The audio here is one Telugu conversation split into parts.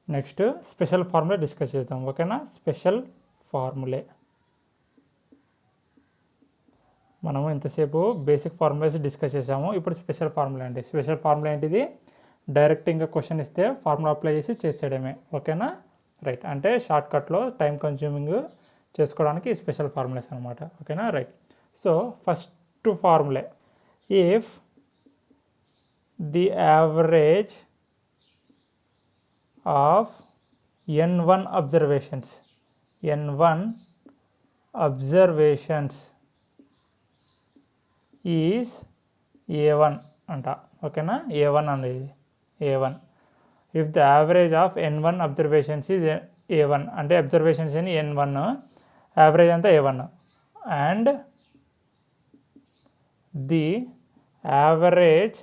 నెక్స్ట్ స్పెషల్ ఫార్ములా డిస్కస్ చేద్దాం. ఓకేనా, స్పెషల్ ఫార్ములే. మనము ఇంతసేపు బేసిక్ ఫార్ములాస్ డిస్కస్ చేసాము. ఇప్పుడు స్పెషల్ ఫార్ములా అండి. స్పెషల్ ఫార్ములా ఏంటిది? డైరెక్ట్ ఇంకా క్వశ్చన్ ఇస్తే ఫార్ములా అప్లై చేసి చేసేయడమే. ఓకేనా, రైట్. అంటే షార్ట్కట్లో టైం కన్స్యూమింగ్ చేసుకోవడానికి స్పెషల్ ఫార్ములాస్ అనమాట. ఓకేనా, right. So first formulae, if the average of n1 observations is a1 అంట. ఓకేనా, a1 అనేది a1. if the average of n1 observations is a1 అంటే అబ్జర్వేషన్స్ అని n1, యావరేజ్ అంతా a1, and the average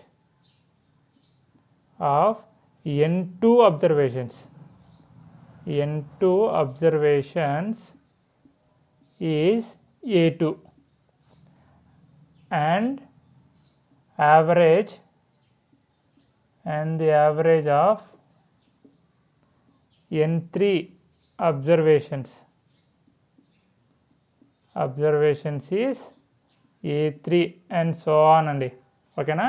of n2 observations is a2, and the average of n3 observations is a3 and so on అండి. ఓకేనా,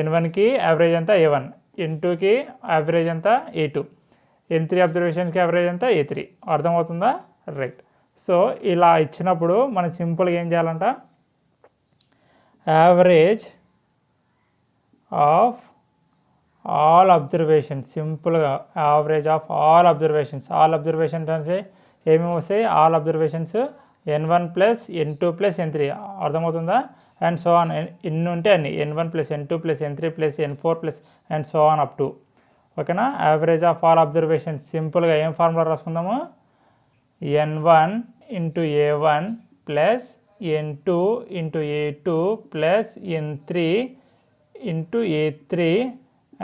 n1కి యావరేజ్ అంతా a1, n2కి యావరేజ్ అంతా a2, n3 అబ్జర్వేషన్స్కి యావరేజ్ అంతా a3. అర్థమవుతుందా? రైట్. సో ఇలా ఇచ్చినప్పుడు మనం సింపుల్గా ఏం చేయాలంట, యావరేజ్ ఆఫ్ ఆల్ అబ్జర్వేషన్స్, సింపుల్గా యావరేజ్ ఆఫ్ ఆల్ అబ్జర్వేషన్స్ అంటే ఏమేమి వస్తాయి? All observations n1 plus n2 plus n3. అర్థమవుతుందా? అండ్ సో ఆన్, ఎన్ని ఉంటే అన్ని, n1 plus n2 plus n3 plus n4 plus and so on up to. ఓకేనా, యావరేజ్ ఆఫ్ ఆల్ అబ్జర్వేషన్స్ సింపుల్గా ఏం ఫార్ములా రాసుకుందాము? n1 into a1 plus n2 into a2 plus n3 into a3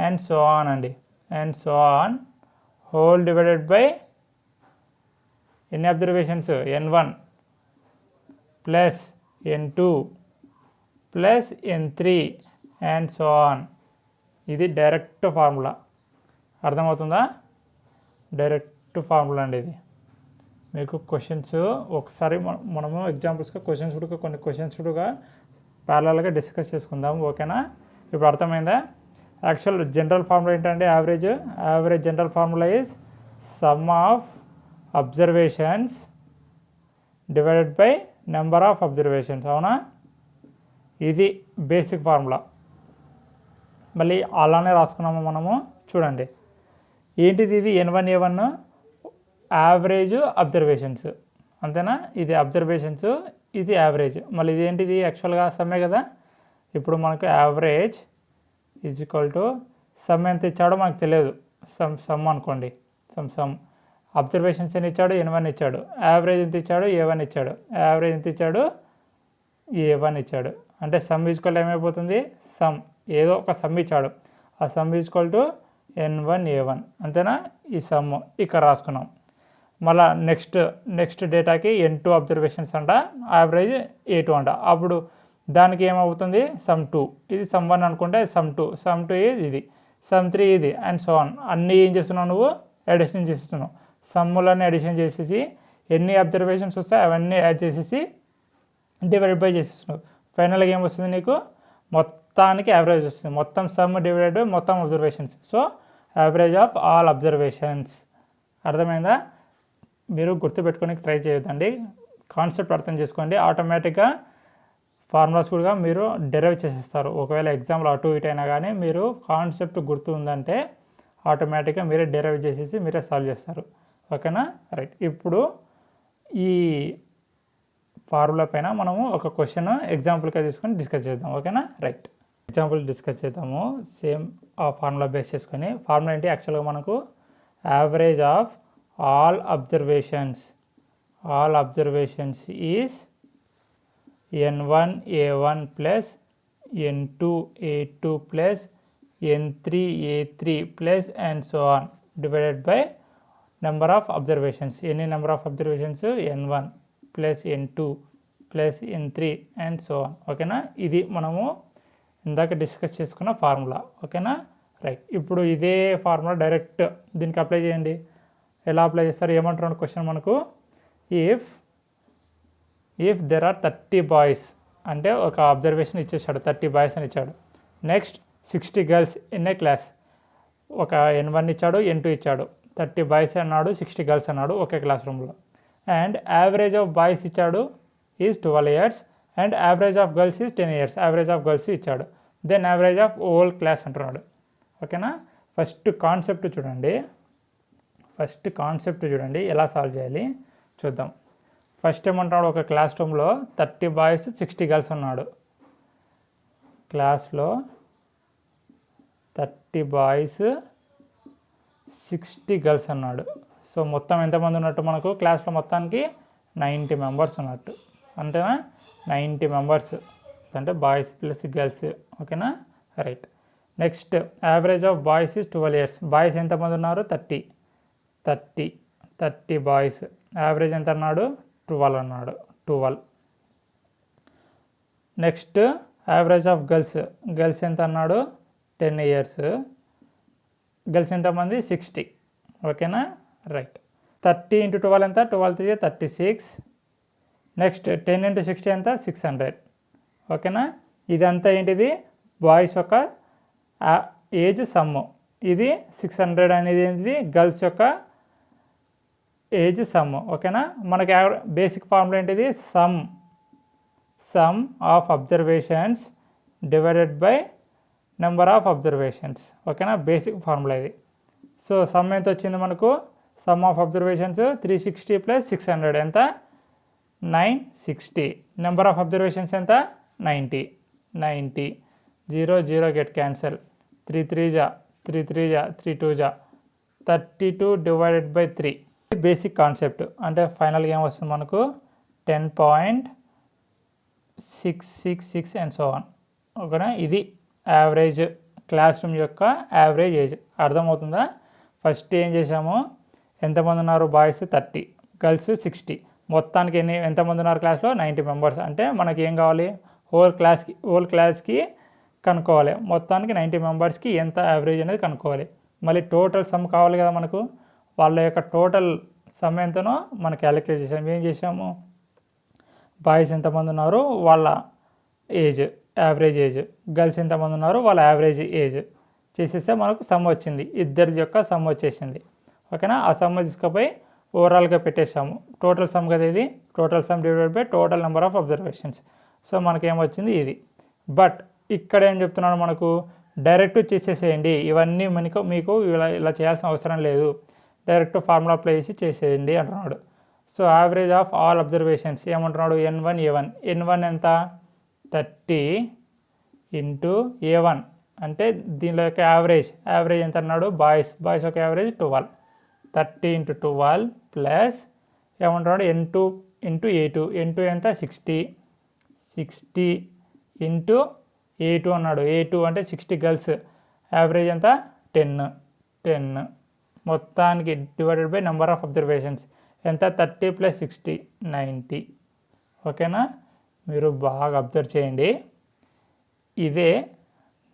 and so on అండి. And so on whole divided by ఎన్ని observations? n1 plus n2 plus n3 and so on. ఇది డైరెక్ట్ ఫార్ములా. అర్థమవుతుందా? డైరెక్ట్ ఫార్ములా అండి ఇది. మీకు క్వశ్చన్స్ ఒకసారి మనము ఎగ్జాంపుల్స్గా కొన్ని క్వశ్చన్స్ కూడా ప్యారలల్గా డిస్కస్ చేసుకుందాం. ఓకేనా, ఇప్పుడు అర్థమైందా? యాక్చువల్ జనరల్ ఫార్ములా ఏంటంటే average general formula is some of observations divided by number of observations. అవునా, ఇది బేసిక్ ఫార్ములా. మళ్ళీ అలానే రాసుకున్నాము మనము. చూడండి ఏంటిది, ఇది n1 a1 యావరేజ్ అబ్జర్వేషన్స్, అంతేనా? ఇది అబ్జర్వేషన్స్, ఇది యావరేజ్. మళ్ళీ ఇది ఏంటిది? యాక్చువల్గా సమ్మే కదా. ఇప్పుడు మనకు average is equal to some ఎంత ఇచ్చాడో మనకు తెలియదు, సమ్ అనుకోండి. సమ్ అబ్జర్వేషన్స్ ఎన్ని ఇచ్చాడు? n1 ఇచ్చాడు. యావరేజ్ ఎంత ఇచ్చాడు? a1 ఇచ్చాడు. యావరేజ్ ఎంత ఇచ్చాడు? a1 ఇచ్చాడు. అంటే సమ్ ఈజ్వల్ ఏమైపోతుంది? సమ్ ఏదో ఒక సమ్ ఇచ్చాడు, ఆ some equal to n1 a1, అంతేనా? ఈ సమ్ ఇక్కడ రాసుకున్నాం. మళ్ళీ నెక్స్ట్ డేటాకి n2 అబ్జర్వేషన్స్ అంట, యావరేజ్ a2 అంట. అప్పుడు దానికి ఏమవుతుంది? సమ్ 2. ఇది సమ్ 1 అనుకుంటే సమ్ 2 ఇది, సమ్ 3 ఇది, అండ్ సో ఆన్. అన్నీ ఏం చేస్తున్నావు నువ్వు? అడిషన్ చేస్తున్నావు. సమ్ములన్నీ అడిషన్ చేసేసి ఎన్ని అబ్జర్వేషన్స్ వస్తాయి అవన్నీ యాడ్ చేసేసి డివైడ్ బై చేసేస్తున్నావు. ఫైనల్గా ఏమొస్తుంది నీకు? మొత్తానికి యావరేజ్ వస్తుంది. మొత్తం సమ్ డివైడెడ్ మొత్తం observations. So average of all observations. అర్థమైందా? మీరు గుర్తుపెట్టుకోనికి ట్రై చేయొద్దండి, కాన్సెప్ట్ అర్థం చేసుకోండి. ఆటోమేటిక్గా ఫార్ములాస్ కూడా మీరు డెరైవ్ చేసేస్తారు. ఒకవేళ ఎగ్జామ్లో అటు ఇటు అయినా కానీ మీరు కాన్సెప్ట్ గుర్తు ఉందంటే ఆటోమేటిక్గా మీరే డెరైవ్ చేసేసి మీరే సాల్వ్ చేస్తారు. ఓకేనా, రైట్. ఇప్పుడు ఈ ఫార్ములా పైన మనము ఒక క్వశ్చన్ ఎగ్జాంపుల్గా తీసుకొని డిస్కస్ చేద్దాం. ఓకేనా, రైట్. ఎగ్జాంపుల్ డిస్కస్ చేద్దాము సేమ్ ఆ ఫార్ములా బేస్ చేసుకొని. ఫార్ములా ఏంటి? యాక్చువల్గా మనకు average of all observations is n1 a1 plus n2 a2 plus n3 a3 plus and so on divided by number of observations. ఎన్ని number of observations? n1 plus n2 plus n3 and so on. ఓకేనా, ఇది మనము ఇందాక డిస్కస్ చేసుకున్న ఫార్ములా. ఓకేనా, రైట్. ఇప్పుడు ఇదే ఫార్ములా డైరెక్ట్ దీనికి అప్లై చేయండి. ఎలా అప్లై చేస్తారు ఏమంటున్నాడు క్వశ్చన్ మనకు, ఇఫ్ దెర్ ఆర్ 30 బాయ్స్ అంటే ఒక అబ్జర్వేషన్ ఇచ్చేసాడు, 30 బాయ్స్ అని ఇచ్చాడు. Next 60 girls in a class, ఒక N1 ఇచ్చాడు, N2 ఇచ్చాడు, 30 బాయ్స్ అన్నాడు, 60 గర్ల్స్ అన్నాడు ఒకే క్లాస్ రూమ్లో. అండ్ యావరేజ్ ఆఫ్ బాయ్స్ ఇచ్చాడు is 12 years and average of girls is 10 years. Average of girls ఇచ్చాడు, then average of all class అంటున్నాడు. ఓకేనా. ఫస్ట్ కాన్సెప్ట్ చూడండి ఎలా సాల్వ్ చేయాలి చూద్దాం. ఫస్ట్ ఏమంటున్నాడు, ఒక క్లాస్ రూమ్లో 30 బాయ్స్ 60 గర్ల్స్ ఉన్నాడు. క్లాస్లో 30 బాయ్స్ 60 గర్ల్స్ అన్నాడు. సో మొత్తం ఎంతమంది ఉన్నట్టు మనకు క్లాస్లో మొత్తానికి 90 మెంబర్స్ ఉన్నట్టు. అంతేనా, 90 మెంబర్స్ అంటే బాయ్స్ ప్లస్ గర్ల్స్. ఓకేనా, right. Next average of boys is 12 years. Boys ఎంతమంది ఉన్నారు 30 బాయ్స్. యావరేజ్ ఎంత అన్నాడు 12 అన్నాడు, 12. నెక్స్ట్ యావరేజ్ ఆఫ్ గర్ల్స్ ఎంత అన్నాడు 10 years. గర్ల్స్ ఎంతమంది 60. ఓకేనా, రైట్. 30 into 12 ఎంత, 12 3 36. నెక్స్ట్ 10 into 60 ఎంత 600. ఓకేనా, ఇదంతా ఏంటిది బాయ్స్ యొక్క ఏజ్ సమ్ము. ఇది 600 అనేది ఏంటిది గర్ల్స్ యొక్క ఏజ్ సమ్ము. ఓకేనా, మనకి బేసిక్ ఫార్ములా ఏంటిది sum of observations divided by number of observations. ఓకేనా, బేసిక్ ఫార్ములా ఇది. సో సమ్ ఎంత వచ్చింది మనకు, సమ్ ఆఫ్ అబ్జర్వేషన్స్ 360 + 600 ఎంత 960. నెంబర్ ఆఫ్ అబ్జర్వేషన్స్ ఎంత 90. 0 0 గెట్ క్యాన్సల్, 3 3 జా 3 3 జా 3 2 జా 32 డివైడెడ్ బై 3. బేసిక్ కాన్సెప్ట్ అంటే ఫైనల్గా ఏమొస్తుంది మనకు 10.666 అండ్ సో ఆన్. ఓకేనా, ఇది యావరేజ్ క్లాస్ రూమ్ యొక్క యావరేజ్ ఏజ్. అర్థమవుతుందా. ఫస్ట్ ఏం చేసాము, ఎంతమంది ఉన్నారు బాయ్స్ 30, గర్ల్స్ 60. మొత్తానికి ఎంతమంది ఉన్నారు క్లాస్లో 90 మెంబర్స్. అంటే మనకి ఏం కావాలి, హోల్ క్లాస్కి కనుక్కోవాలి. మొత్తానికి 90 మెంబర్స్కి ఎంత యావరేజ్ అనేది కనుక్కోవాలి. మళ్ళీ టోటల్ సమ్ కావాలి కదా మనకు, వాళ్ళ యొక్క టోటల్ సమ్ ఎంతనో మనం క్యాలిక్యులేట్ చేసాము. ఏం చేసాము, బాయ్స్ ఎంతమంది ఉన్నారు వాళ్ళ ఏజ్ యావరేజ్ ఏజ్, గర్ల్స్ ఎంతమంది ఉన్నారు వాళ్ళ యావరేజ్ ఏజ్ చేసేస్తే మనకు సమ్ వచ్చింది, ఇద్దరి యొక్క సమ్ వచ్చేసింది. ఓకేనా, ఆ సమ్ తీసుకుపోయి ఓవరాల్గా పెట్టేసాము. టోటల్ సమ్ కదా ఇది, total sum divided by total number of observations. So మనకేమొచ్చింది ఇది. బట్ ఇక్కడ ఏం చెప్తున్నాడు మనకు, డైరెక్ట్ చేసేసేయండి, ఇవన్నీ మీకు ఇలా చేయాల్సిన అవసరం లేదు, డైరెక్ట్ ఫార్ములా అప్లై చేసి చేసేయండి అంటున్నాడు. So average of all observations ఏమంటున్నాడు, N1 A1. N1 ఎంత 30 ఇంటూ A1 అంటే దీనిలో యొక్క యావరేజ్ ఎంత అన్నాడు, బాయ్స్ యొక్క యావరేజ్ 12. 30 into 12 ప్లస్ ఏమంటున్నాడు N2 into A2. N2 ఎంత 60 ఇంటూ A2 అన్నాడు. A2 అంటే 60 గర్ల్స్, యావరేజ్ ఎంత 10. మొత్తానికి divided by number of observations ఎంత 30 + 60 90. ఓకేనా, మీరు బాగా అబ్జర్వ్ చేయండి. ఇదే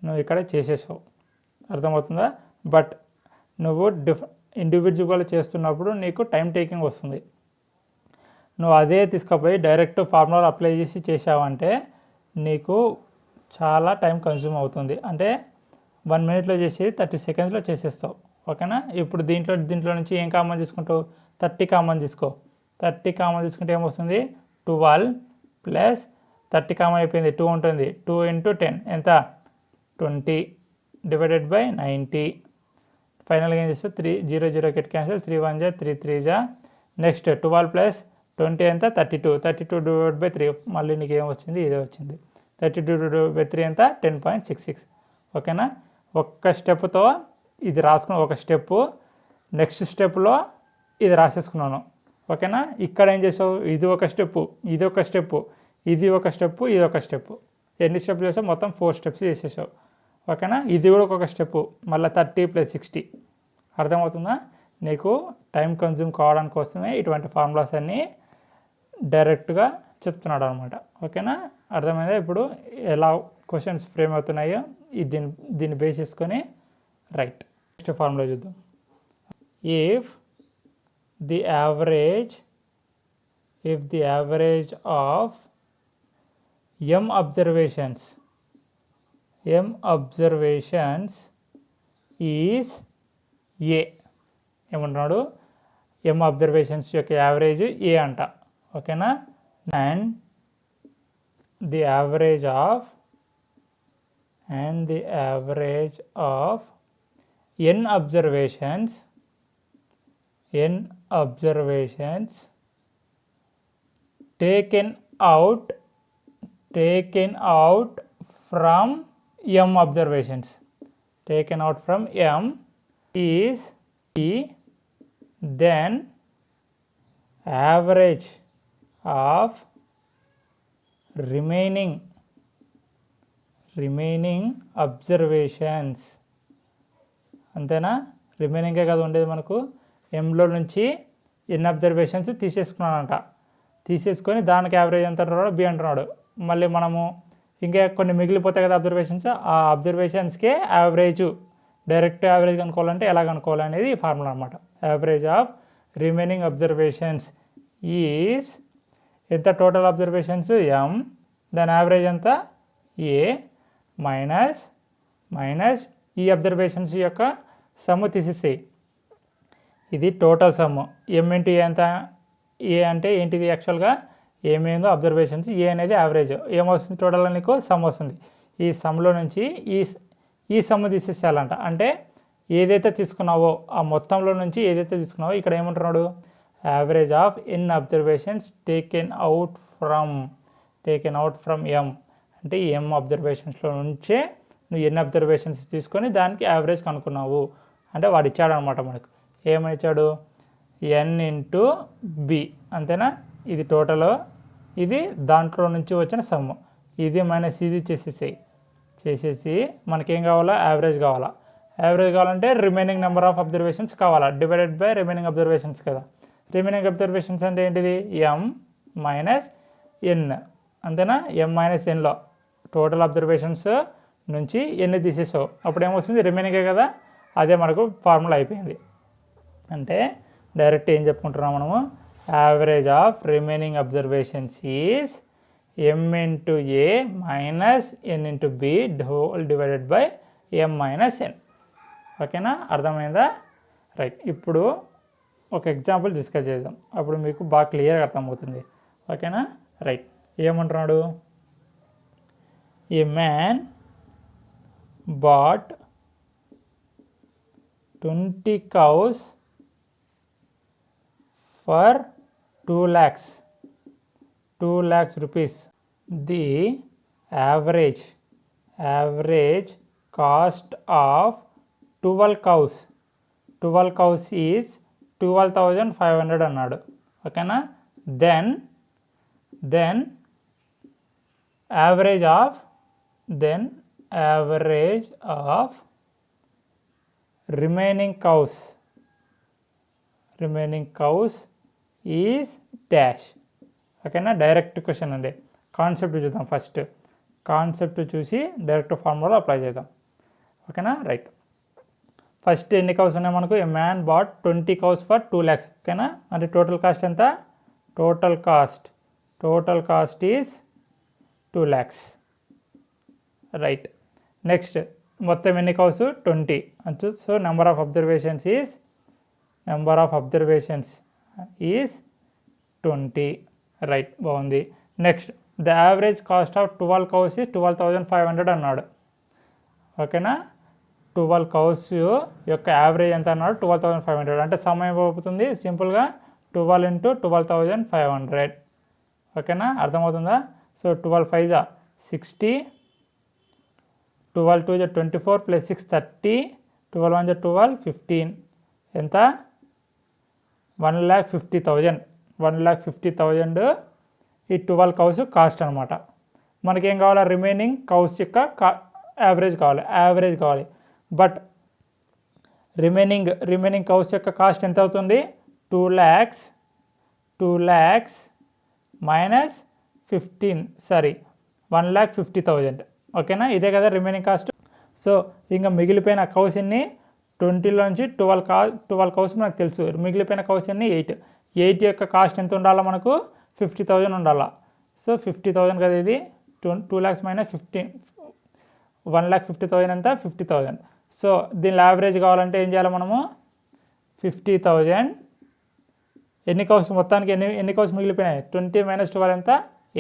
నువ్వు ఇక్కడ చేసేసావు, అర్థమవుతుందా. బట్ నువ్వు ఇండివిజువల్ చేస్తున్నప్పుడు నీకు టైం టేకింగ్ వస్తుంది. నువ్వు అదే తీసుకుపోయి డైరెక్ట్ ఫార్ములా అప్లై చేసి చేసావంటే నీకు చాలా టైం కన్జ్యూమ్ అవుతుంది. అంటే 1 minute చేసి 30 seconds చేసేస్తావు. ఓకేనా, ఇప్పుడు దీంట్లో నుంచి ఏం కామన్ తీసుకుంటావు, 30 కామన్ తీసుకో. 30 కామన్ తీసుకుంటే ఏమొస్తుంది 12 ప్లస్ 30 కామన్ అయిపోయింది 2 ఉంటుంది, 2 into 10 ఎంత 20 డివైడెడ్ బై 90. ఫైనల్గా ఏం చేస్తావు 3 0 0 గెట్ క్యాన్సల్, 3 1 జా 3 3 జా. నెక్స్ట్ 12 ప్లస్ 20 ఎంత 32 డివైడ్ బై 3. మళ్ళీ నీకు ఏం వచ్చింది, ఇదే వచ్చింది. 32 డివైడ్ బై 3 ఎంత 10.66. ఓకేనా, ఒక్క స్టెప్తో ఇది రాసుకున్న ఒక స్టెప్పు, నెక్స్ట్ స్టెప్లో ఇది రాసేసుకున్నాను. ఓకేనా, ఇక్కడ ఏం చేసావు, ఇది ఒక స్టెప్పు, ఇది ఒక స్టెప్పు, ఇది ఒక స్టెప్పు, ఇది ఒక స్టెప్పు. ఎన్ని స్టెప్స్ చేసావు, మొత్తం 4 steps చేసేసావు. ఓకేనా, ఇది కూడా ఒక స్టెప్పు, మళ్ళీ 30 + 60. అర్థమవుతుందా. నీకు టైం కన్జ్యూమ్ కావడానికి కోసమే ఇటువంటి ఫార్ములాస్ అన్నీ డైరెక్ట్గా చెప్తున్నాడు అనమాట. ఓకేనా, అర్థమైందా. ఇప్పుడు ఎలా క్వశ్చన్స్ ఫ్రేమ్ అవుతున్నాయో దీన్ని బేస్ చేసుకొని రైట్. నెక్స్ట్ ఫార్ములా చూద్దాం. If the average of m observations is a ఏమంటున్నాడు, m అబ్జర్వేషన్స్ యొక్క యావరేజ్ ఏ అంట. ఓకేనా. And the average of n observations taken out from m observations is E, then average of remaining observations. అంతేనా. రిమైనింగే కదా ఉండేది మనకు. ఎంలో నుంచి ఎన్ని అబ్జర్వేషన్స్ తీసేసుకున్నాడంట. తీసేసుకొని దానికి యావరేజ్ ఎంత అంటున్నాడు, బి అంటున్నాడు. మళ్ళీ మనము ఇంకా కొన్ని మిగిలిపోతాయి కదా అబ్జర్వేషన్స్, ఆ అబ్జర్వేషన్స్కే డైరెక్ట్ యావరేజ్ కనుక్కోవాలంటే ఎలా కనుక్కోవాలి అనేది ఈ ఫార్ములా అనమాట. Average of remaining observations is ఎంత, టోటల్ అబ్జర్వేషన్స్ ఎం, దాని యావరేజ్ ఎంత ఏ, మైనస్ ఈ అబ్జర్వేషన్స్ యొక్క సమ్ము తీసేసేయి. ఇది టోటల్ సమ్ము. ఎం ఇంటూ ఏ ఎంత, ఏ అంటే ఏంటిది యాక్చువల్గా ఏమేందో అబ్జర్వేషన్స్, ఏ అనేది యావరేజ్, ఏమొస్తుంది టోటల్ నీకు సమ్ వస్తుంది. ఈ సమ్లో నుంచి ఈ సమ్ము తీసేసేయాలంట. అంటే ఏదైతే తీసుకున్నావో ఆ మొత్తంలో నుంచి ఏదైతే తీసుకున్నావో ఇక్కడ ఏమంటున్నాడు, average of N observations taken out from m, అంటే ఎం అబ్జర్వేషన్స్లో నుంచే నువ్వు ఎన్ని అబ్జర్వేషన్స్ తీసుకొని దానికి యావరేజ్ కనుక్కున్నావు అంటే వాడు ఇచ్చాడు అనమాట మనకు. ఏమని ఇచ్చాడు, ఎన్ ఇంటూ బి, అంతేనా. ఇది టోటల్, ఇది దాంట్లో నుంచి వచ్చిన సమ్ము, ఇది మైనస్ ఇది చేసేసి మనకేం కావాలా, యావరేజ్ కావాలా. యావరేజ్ కావాలంటే రిమైనింగ్ నెంబర్ ఆఫ్ అబ్జర్వేషన్స్ కావాలా, డివైడెడ్ బై రిమైనింగ్ అబ్జర్వేషన్స్ కదా. రిమైనింగ్ అబ్జర్వేషన్స్ అంటే ఏంటిది, ఎం మైనస్ ఎన్, అంతేనా. ఎం మైనస్ ఎన్లో టోటల్ అబ్జర్వేషన్స్ నుంచి ఎన్ని తీసేసావు అప్పుడు ఏమొస్తుంది, రిమైనింగే కదా. అదే మనకు ఫార్ములా అయిపోయింది. అంటే డైరెక్ట్ ఏం చెప్పుకుంటున్నాం మనము, average of remaining observations is m into A minus n into b divided by m minus n. ఓకేనా, అర్థమైందా. రైట్. ఇప్పుడు ఒక ఎగ్జాంపుల్ డిస్కస్ చేద్దాం, అప్పుడు మీకు బాగా క్లియర్గా అర్థమవుతుంది. ఓకేనా. రైట్. ఏమంటున్నాడు, a man bought 20 cows for 2 lakhs rupees. The average cost of 12 cows is 12,500 అన్నాడు. ఓకేనా. Then average of remaining cows is dash. ఓకేనా. డైరెక్ట్ క్వశ్చన్ అండి. కాన్సెప్ట్ చూద్దాం. ఫస్ట్ కాన్సెప్ట్ చూసి డైరెక్ట్ ఫార్ములా అప్లై చేద్దాం. ఓకేనా. రైట్. ఫస్ట్ ఎన్ని కౌస్ ఉన్నాయి మనకు, a man bought 20 cows for 2 lakhs. ఓకేనా. అంటే టోటల్ కాస్ట్ ఎంత, total cost is 2 lakhs. Right. Next మొత్తం ఎన్ని cows, 20. So number of observations is 20. Right, బాగుంది. Next the average cost of 12 cows is 12,500 అన్నాడు. ఓకేనా. 12 cows యొక్క యావరేజ్ ఎంత అన్నాడు, 12,500. అంటే సమయం అయిపోతుంది సింపుల్గా 12 into 12,500. ఓకేనా, అర్థమవుతుందా. సో 12 5 60, 12 2 24 + 6 30, 12 1 12 15. ఎంత, 1,50,000. 1,50,000 ఈ 12 cows కాస్ట్ అనమాట. మనకేం కావాలి, రిమైనింగ్ కౌస్ యొక్క యావరేజ్ కావాలి. బట్ రిమైనింగ్ కౌస్ యొక్క కాస్ట్ ఎంత అవుతుంది, 2 lakhs మైనస్ 1,50,000. ఓకేనా, ఇదే కదా రిమైనింగ్ కాస్ట్. సో ఇంకా మిగిలిపోయిన కౌస్ ఎన్ని 20లో నుంచి 12 కౌస్ మనకు తెలుసు. మిగిలిపోయిన కౌస్ ఎన్ని 8 యొక్క కాస్ట్ ఎంత ఉండాలా మనకు 50,000 ఉండాలా. సో 50,000 కదా, ఇది 2 lakhs మైనస్ 1,50,000 ఎంత 50,000. సో దీని యావరేజ్ కావాలంటే ఏం చేయాలి మనము 50,000 ఎన్ని కౌస్ మొత్తానికి ఎన్ని కౌస్ మిగిలిపోయినాయి 20 మైనస్ 12 ఎంత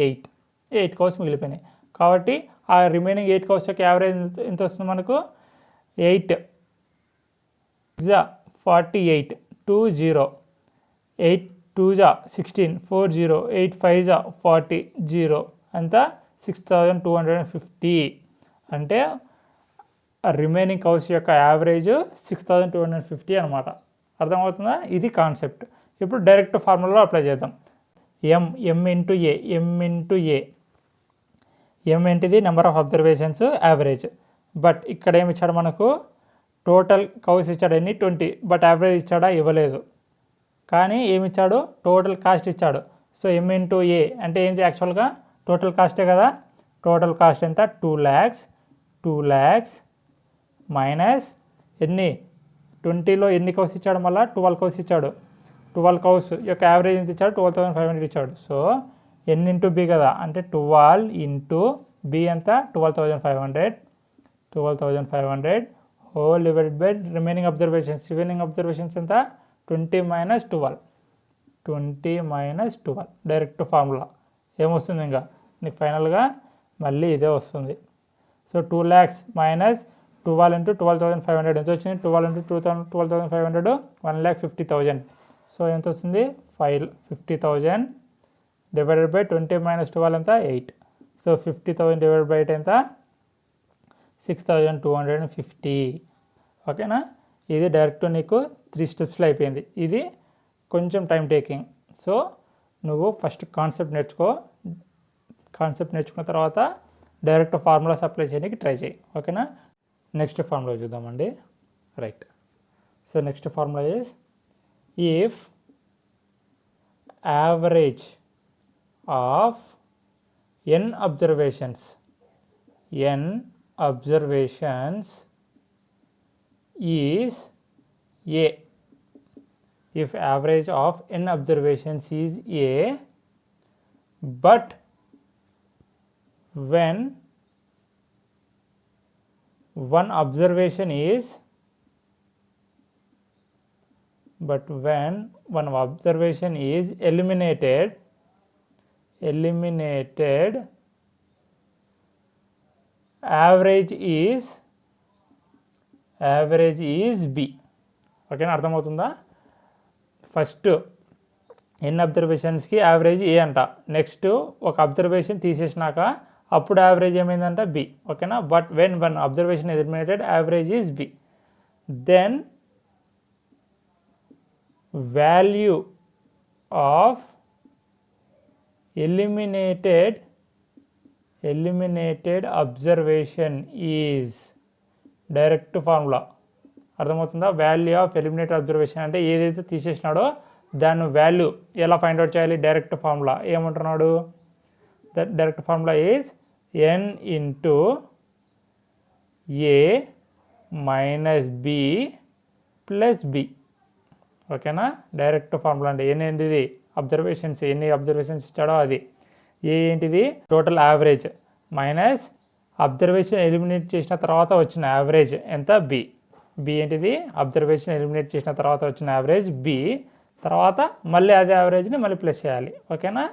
8 కౌస్ మిగిలిపోయినాయి. కాబట్టి ఆ రిమైనింగ్ 8 కౌస్ యొక్క యావరేజ్ ఎంత వస్తుంది మనకు 8 48 2 0 8 2 16 4 0 8 5 40 0 అంతా 6,250. అంటే రిమైనింగ్ కౌస్ యొక్క యావరేజ్ 6,250 అనమాట. అర్థమవుతుందా? ఇది కాన్సెప్ట్. ఇప్పుడు డైరెక్ట్ ఫార్ములాలో అప్లై చేద్దాం. ఎం ఇంటూ ఏ ఎం ఏంటిది number of observations average. But ఇక్కడ ఏమి ఇచ్చాడు మనకు టోటల్ కౌస్ ఇచ్చాడు ఎన్ని 20, బట్ యావరేజ్ ఇచ్చాడా ఇవ్వలేదు. కానీ ఏమి ఇచ్చాడు టోటల్ కాస్ట్ ఇచ్చాడు. సో ఎం ఇంటూ ఏ అంటే ఏంటి యాక్చువల్గా టోటల్ కాస్టే కదా. టోటల్ కాస్ట్ ఎంత 2 lakhs మైనస్ ఎన్ని 20లో ఎన్ని కౌస్ ఇచ్చాడు మళ్ళీ 12 కౌస్ ఇచ్చాడు. 12 కౌస్ యొక్క యావరేజ్ ఎంత ఇచ్చాడు 12,500 ఇచ్చాడు. సో ఎన్ ఇంటూ బి కదా, అంటే 12 ఇంటూ బి ఎంత 12,500 whole divided by remaining observations ఎంత 20 మైనస్ 12 డైరెక్ట్ ఫార్ములా ఏమొస్తుంది ఇంకా నీకు ఫైనల్గా మళ్ళీ ఇదే వస్తుంది. సో 2 lakhs మైనస్ 12 ఇంటూ 12,500 ఎంత వచ్చింది 12 ఇంటూ 12,500 1,50,000. సో ఎంత వస్తుంది 50,000 డివైడెడ్ బై 20 మైనస్ 12 ఎంత 8. సో 50,000 డివైడెడ్ బై 8 ఎంత 6,250. ఓకేనా? ఇది డైరెక్ట్ నీకు 3 స్టెప్స్లో అయిపోయింది. ఇది కొంచెం టైం టేకింగ్. సో నువ్వు ఫస్ట్ కాన్సెప్ట్ నేర్చుకున్న తర్వాత డైరెక్ట్ ఫార్ములాస్ అప్లై చేయడానికి ట్రై చేయి. ఓకేనా? నెక్స్ట్ ఫార్ములా చూద్దామండి. Right. So next formula is if average of n observations is A. If average of n observations is A, but when one observation is eliminated, average is B. ఓకేనా? అర్థమవుతుందా? ఫస్ట్ ఎన్ని అబ్జర్వేషన్స్కి యావరేజ్ ఏ అంట. నెక్స్ట్ ఒక అబ్జర్వేషన్ తీసేసినాక అప్పుడు యావరేజ్ ఏమైందంట బి. ఓకేనా? But when one observation is eliminated average is B. Then value of eliminated observation is direct formula. అర్థమవుతుందా? వాల్యూ ఆఫ్ ఎలిమినేటెడ్ అబ్జర్వేషన్ అంటే ఏదైతే తీసేసినాడో దాని వాల్యూ ఎలా ఫైండ్ అవుట్ చేయాలి డైరెక్ట్ ఫార్ములా ఏమంటున్నాడు. Direct formula is N into A minus B plus B. ఓకేనా? డైరెక్ట్ ఫార్ములా అంటే ఏంటిది ఎన్ని అబ్జర్వేషన్స్ ఇచ్చాడో అది. ఏ ఏంటిది total average minus observation eliminate చేసిన తర్వాత వచ్చిన యావరేజ్ ఎంత బి. ఏంటిది అబ్జర్వేషన్ ఎలిమినేట్ చేసిన తర్వాత వచ్చిన యావరేజ్ బి. తర్వాత మళ్ళీ అదే యావరేజ్ని మళ్ళీ ప్లస్ చేయాలి. ఓకేనా?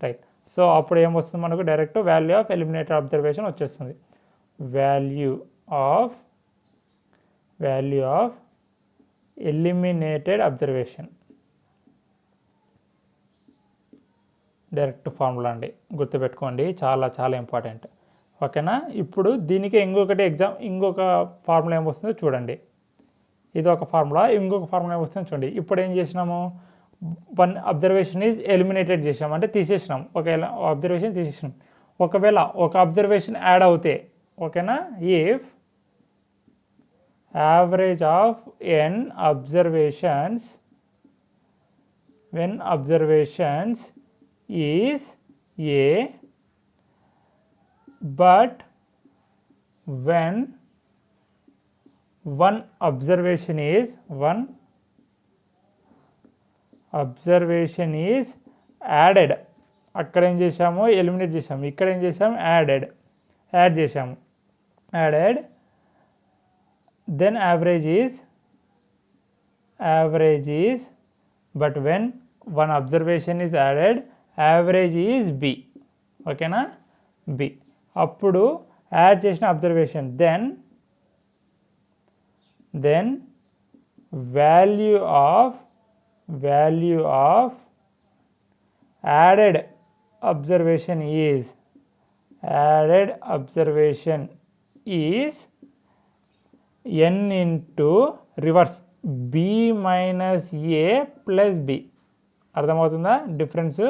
రైట్. సో అప్పుడు ఏమొస్తుంది మనకు direct value of eliminated observation వచ్చేస్తుంది. Value of eliminated observation direct formula అండి. గుర్తుపెట్టుకోండి, చాలా చాలా ఇంపార్టెంట్. ఓకేనా? ఇప్పుడు దీనికి ఇంకొక ఫార్ములా ఏమొస్తుందో చూడండి. ఇది ఒక ఫార్ములా, ఇంకొక ఫార్ములా ఏమొస్తుందో చూడండి. ఇప్పుడు ఏం చేసినాము వన్ అబ్జర్వేషన్ ఈజ్ ఎలిమినేటెడ్ చేసినాం అంటే తీసేసినాం. ఒక అబ్జర్వేషన్ తీసేసినాం. ఒకవేళ ఒక అబ్జర్వేషన్ యాడ్ అవుతే ఓకేనా if average of N observations when observations is A, but when one observation is added. అక్కడ ఏం చేసాము, ఎలిమినేట్ చేసాము. ఇక్కడ ఏం చేసాము, యాడ్ చేసాము. Added, then average is but when one observation is added, average is b. ఓకేనా, బి. అప్పుడు యాడ్ చేసిన observation then value of added observation is n into reverse b minus a plus b. అర్థమవుతుందా డిఫరెన్స్?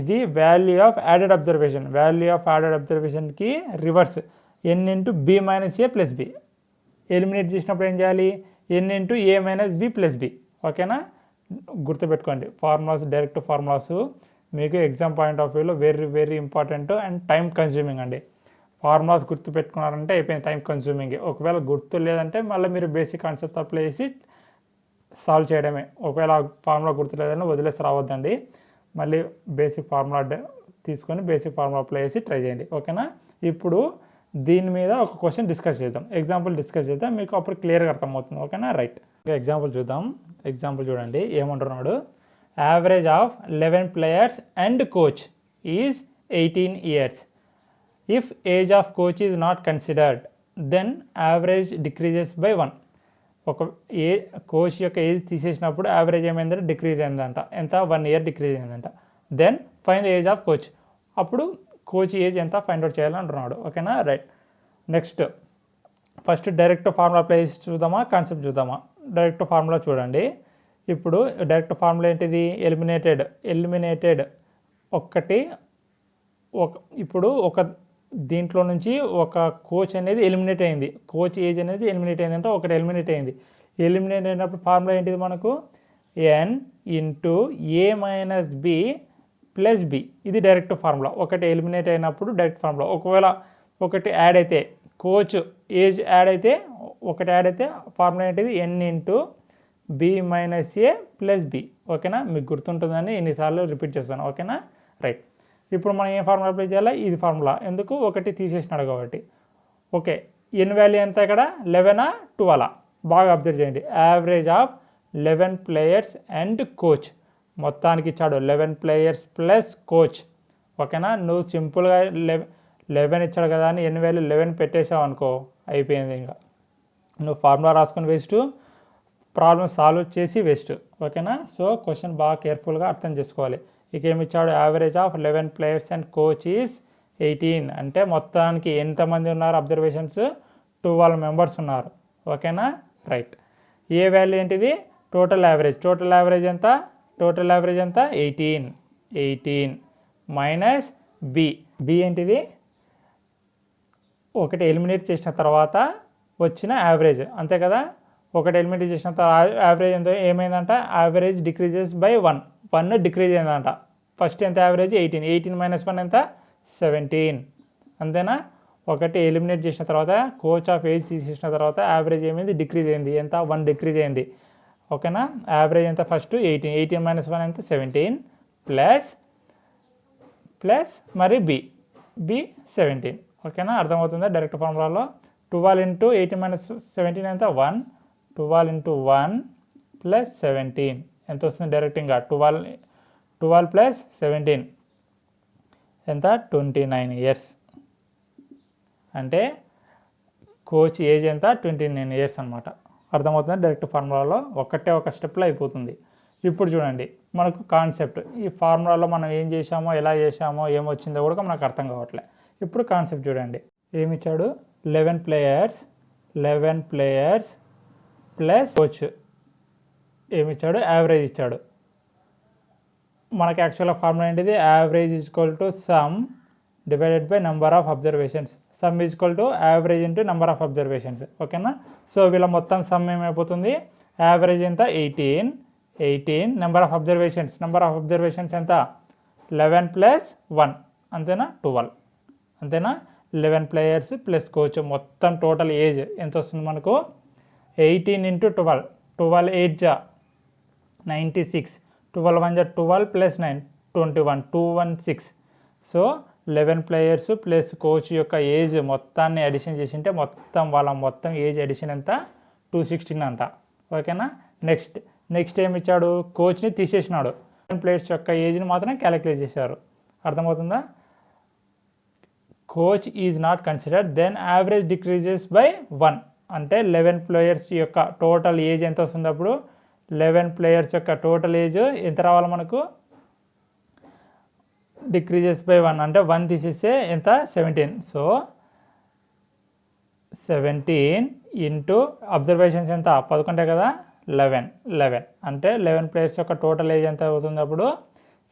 ఇది వాల్యూ ఆఫ్ యాడెడ్ అబ్జర్వేషన్కి reverse n into b minus a plus b. Eliminate చేసినప్పుడు ఏం చేయాలి, n ఇంటూ ఏ మైనస్ బి ప్లస్ బి. ఓకేనా, గుర్తుపెట్టుకోండి. డైరెక్ట్ ఫార్ములాస్ మీకు ఎగ్జామ్ పాయింట్ ఆఫ్ వ్యూలో very very important and time consuming అండి. ఫార్ములాస్ గుర్తుపెట్టుకున్నారంటే అయిపోయింది, టైం కన్స్యూమింగ్. ఒకవేళ గుర్తు లేదంటే మళ్ళీ మీరు బేసిక్ కాన్సెప్ట్ అప్లై చేసి సాల్వ్ చేయడమే. ఒకవేళ ఫార్ములా గుర్తు లేదని వదిలేసి రావద్దండి. మళ్ళీ బేసిక్ ఫార్ములా తీసుకొని బేసిక్ ఫార్ములా అప్లై చేసి ట్రై చేయండి. ఓకేనా, ఇప్పుడు దీని మీద ఒక క్వశ్చన్ డిస్కస్ చేద్దాం, ఎగ్జాంపుల్ డిస్కస్ చేద్దాం, మీకు అప్పుడు క్లియర్గా అర్థమవుతుంది. ఓకేనా, రైట్. ఎగ్జాంపుల్ చూద్దాం. ఎగ్జాంపుల్ చూడండి ఏమంటున్నాడు. Average of 11 players and coach is 18 years. If age of coach is not considered, then average decreases by 1. ఒక కోచ్ యొక్క ఏజ్ తీసేసినప్పుడు యావరేజ్ ఏమైందంటే డిక్రీజ్ అయిందంట. ఎంత, 1 year డిక్రీజ్ అయిందంట. Then find the age of coach. అప్పుడు కోచ్ ఏజ్ ఎంత ఫైండ్ అవుట్ చేయాలని అంటున్నాడు. ఓకేనా, right. Next first direct formula apply చేసి చూద్దామా, కాన్సెప్ట్ చూద్దామా? డైరెక్ట్ ఫార్ములా చూడండి. ఇప్పుడు డైరెక్ట్ ఫార్ములా ఏంటిది, ఎలిమినేటెడ్ ఇప్పుడు ఒక దీంట్లో నుంచి ఒక కోచ్ అనేది ఎలిమినేట్ అయింది, కోచ్ ఏజ్ అనేది ఎలిమినేట్ అయింది అంటే ఒకటి ఎలిమినేట్ అయింది. ఎలిమినేట్ అయినప్పుడు ఫార్ములా ఏంటిది మనకు, ఎన్ ఇంటూ ఏ మైనస్ బి ప్లస్ బి. ఇది డైరెక్ట్ ఫార్ములా. ఒకటి ఎలిమినేట్ అయినప్పుడు డైరెక్ట్ ఫార్ములా. ఒకవేళ ఒకటి యాడ్ అయితే, కోచ్ ఏజ్ యాడ్ అయితే, ఒకటి యాడ్ అయితే ఫార్ములా ఏంటిది, ఎన్ into b minus a plus B. ఓకేనా, మీకు గుర్తుంటుందని ఎన్నిసార్లు రిపీట్ చేస్తాను. ఓకేనా, రైట్. ఇప్పుడు మనం ఏ ఫార్ములా అప్లై చేయాలి, ఇది ఫార్ములా. ఎందుకు, ఒకటి తీసేసినాడు కాబట్టి. ఓకే, ఎన్ వాల్యూ ఎంత ఇక్కడ, 11 12. బాగా అబ్జర్వ్ చేయండి. Average of 11 players and coach. మొత్తానికి ఇచ్చాడు 11 players ప్లస్ కోచ్. ఓకేనా, నువ్వు సింపుల్గా 11 ఇచ్చాడు కదా అని ఎన్ వాల్యూ 11 పెట్టేసావు అనుకో, అయిపోయింది. ఇంకా నువ్వు ఫార్ములా రాసుకొని వేస్ట్, ప్రాబ్లమ్ సాల్వ్ చేసి వేస్ట్. ఓకేనా, సో క్వశ్చన్ బాగా కేర్ఫుల్గా అర్థం చేసుకోవాలి. ఇక ఏమి ఇచ్చాడు, average of 11 players and coach is 18. అంటే మొత్తానికి ఎంతమంది ఉన్నారు అబ్జర్వేషన్స్, 12 members ఉన్నారు. ఓకేనా, రైట్. ఏ వాల్యూ ఏంటిది, టోటల్ యావరేజ్ ఎంత, 18 మైనస్ బి ఏంటిది, ఒకటి ఎలిమినేట్ చేసిన తర్వాత వచ్చిన యావరేజ్, అంతే కదా. ఒకటి ఎలిమినేట్ చేసిన తర్వాత యావరేజ్ ఎంత ఏమైందంట, యావరేజ్ డిక్రీజెస్ బై 1 డిక్రీజ్ అయిందంట. ఫస్ట్ ఎంత యావరేజ్, 18 మైనస్ 1 ఎంత, 17. అంతేనా. ఒకటి ఎలిమినేట్ చేసిన తర్వాత కోచ్ ఆఫ్ ఏజ్ తీసేసిన తర్వాత యావరేజ్ ఏమైంది, డిక్రీజ్ అయింది. ఎంత, 1 డిక్రీజ్ అయింది. ఓకేనా, యావరేజ్ ఎంత ఫస్ట్ 18 మైనస్ 1 ఎంత, 17 ప్లస్ మరి బి 17. ఓకేనా, అర్థమవుతుందా డైరెక్ట్ ఫార్ములాలో. 12 ఇంటూ 18 మైనస్ 17 ఎంత, 1. 12 ఇంటూ 1 ప్లస్ 17 ఎంత వస్తుంది, డైరెక్ట్గా 12 ప్లస్ 17 ఎంత, 29 years. అంటే కోచ్ ఏజ్ ఎంత, 29 years అనమాట. అర్థమవుతుంది డైరెక్ట్ ఫార్ములాలో ఒక స్టెప్లో అయిపోతుంది. ఇప్పుడు చూడండి మనకు కాన్సెప్ట్, ఈ ఫార్ములాలో మనం ఏం చేసామో, ఎలా చేసామో, ఏమొచ్చిందో కూడా మనకు అర్థం కావట్లే. ఇప్పుడు కాన్సెప్ట్ చూడండి, ఏమిచ్చాడు, 11 players ప్లస్ కోచ్ ఏమిచ్చాడు, యావరేజ్ ఇచ్చాడు. మనకి యాక్చువల్గా ఫార్ములా ఏంటిది, average is equal to some divided by number of observations. Some is equal to average into number of observations. ఓకేనా, సో వీళ్ళ మొత్తం సమ్ ఏమైపోతుంది, యావరేజ్ ఎంత, 18 నెంబర్ ఆఫ్ అబ్జర్వేషన్స్ ఎంత, 11 ప్లస్ 1 అంతేనా, 12. అంతేనా, 11 ప్లేయర్స్ ప్లస్ కోచ్, మొత్తం టోటల్ ఏజ్ ఎంత వస్తుంది మనకు 18 × 12, 12 8 జా 96, 12 1 జా 12 plus 9 21, 216. So 11 players plus coach యొక్క ఏజ్ మొత్తాన్ని అడిషన్ చేసింటే మొత్తం ఏజ్ అడిషన్ ఎంత 216 అంట. ఓకేనా. నెక్స్ట్ ఏమి ఇచ్చాడు, కోచ్ని తీసేసినాడు, 11 ప్లేయర్స్ యొక్క ఏజ్ని మాత్రం క్యాలిక్యులేట్ చేశారు. అర్థమవుతుందా. Coach is not considered, then average decreases by 1. అంటే 11 ప్లేయర్స్ యొక్క టోటల్ ఏజ్ ఎంత వస్తుంది, అప్పుడు 11 ప్లేయర్స్ యొక్క టోటల్ ఏజ్ ఎంత రావాలి మనకు, డిక్రీజెస్ బై 1 అంటే 1 తీసేస్తే ఎంత 17. సో 17 ఇంటూ అబ్జర్వేషన్స్ ఎంత 11 కదా 11 అంటే 11 ప్లేయర్స్ యొక్క టోటల్ ఏజ్ ఎంత అవుతుంది, అప్పుడు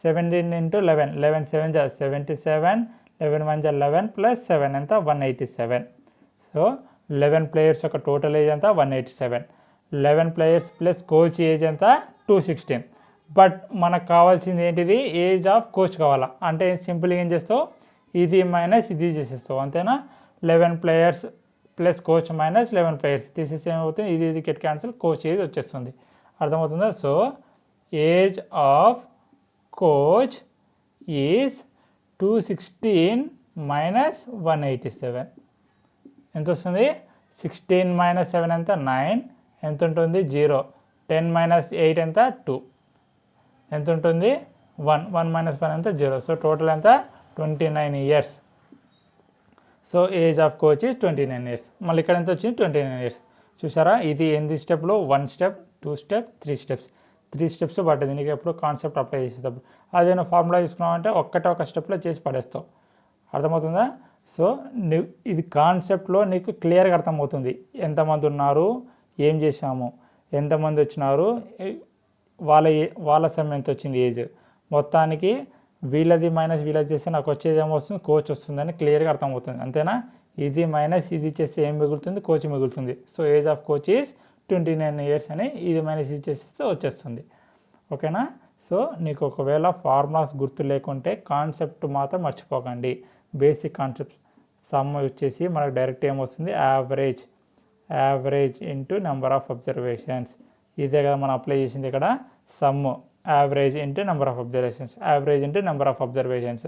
17 × 11, 11 7 జా 77, 11 1 జా 11 ప్లస్ 7 ఎంత 187. సో 11 ప్లేయర్స్ యొక్క టోటల్ ఏజ్ ఎంత 187, 11 ప్లేయర్స్ ప్లస్ కోచ్ ఏజ్ ఎంత 216. బట్ మనకు కావాల్సింది ఏంటిది, ఏజ్ ఆఫ్ కోచ్ కావాలా. అంటే సింపుల్గా ఏం చేస్తావు, ఇది మైనస్ ఇది చేసేస్తావు అంతేనా. 11 players plus coach minus 11 players తీసేస్తే ఏమవుతుంది, ఇది కెట్ క్యాన్సిల్, కోచ్ ఏజ్ వచ్చేస్తుంది. అర్థమవుతుందా. So age of coach is 216 minus 187. ఎంత వస్తుంది, 16 మైనస్ 7 ఎంత 9, ఎంత ఉంటుంది 0, 10 మైనస్ 8 ఎంత 2, ఎంత ఉంటుంది 1, 1 మైనస్ 1 ఎంత 0. సో టోటల్ ఎంత 29 years. So age of coach is 29 years. మళ్ళీ ఇక్కడ ఎంత వచ్చింది 29 ఇయర్స్. చూసారా, ఇది ఎన్ని స్టెప్లో, 1 స్టెప్ 2 స్టెప్ 3 స్టెప్స్, 3 స్టెప్స్ పడుతుంది నీకు ఎప్పుడు కాన్సెప్ట్ అప్లై చేసేటప్పుడు. అదే నువ్వు ఫార్ములా తీసుకున్నావంటే ఒక స్టెప్లో చేసి పడేస్తావు. అర్థమవుతుందా. సో ఇది కాన్సెప్ట్లో నీకు క్లియర్గా అర్థమవుతుంది, ఎంతమంది ఉన్నారు, ఏం చేసాము, ఎంతమంది వచ్చినారు, వాళ్ళ సమయం ఎంత వచ్చింది ఏజ్, మొత్తానికి వీళ్ళది మైనస్ వీళ్ళది చేస్తే నాకు వచ్చేది ఏమొస్తుంది, కోచ్ వస్తుందని క్లియర్గా అర్థమవుతుంది అంతేనా. ఇది మైనస్ ఇది చేస్తే ఏం మిగులుతుంది, కోచ్ మిగులుతుంది. So age of coach is 29 years అని ఇది మైనస్ ఇది చేస్తే వచ్చేస్తుంది. ఓకేనా. సో నీకు ఒకవేళ ఫార్ములాస్ గుర్తు లేకుంటే కాన్సెప్ట్ మాత్రం మర్చిపోకండి. బేసిక్ కాన్సెప్ట్ సమ్ వచ్చేసి మనకు డైరెక్ట్ ఏమొస్తుంది, average into number of observations. ఇదే కదా మనం అప్లై చేసింది ఇక్కడ, some average into number of observations, average into number of observations.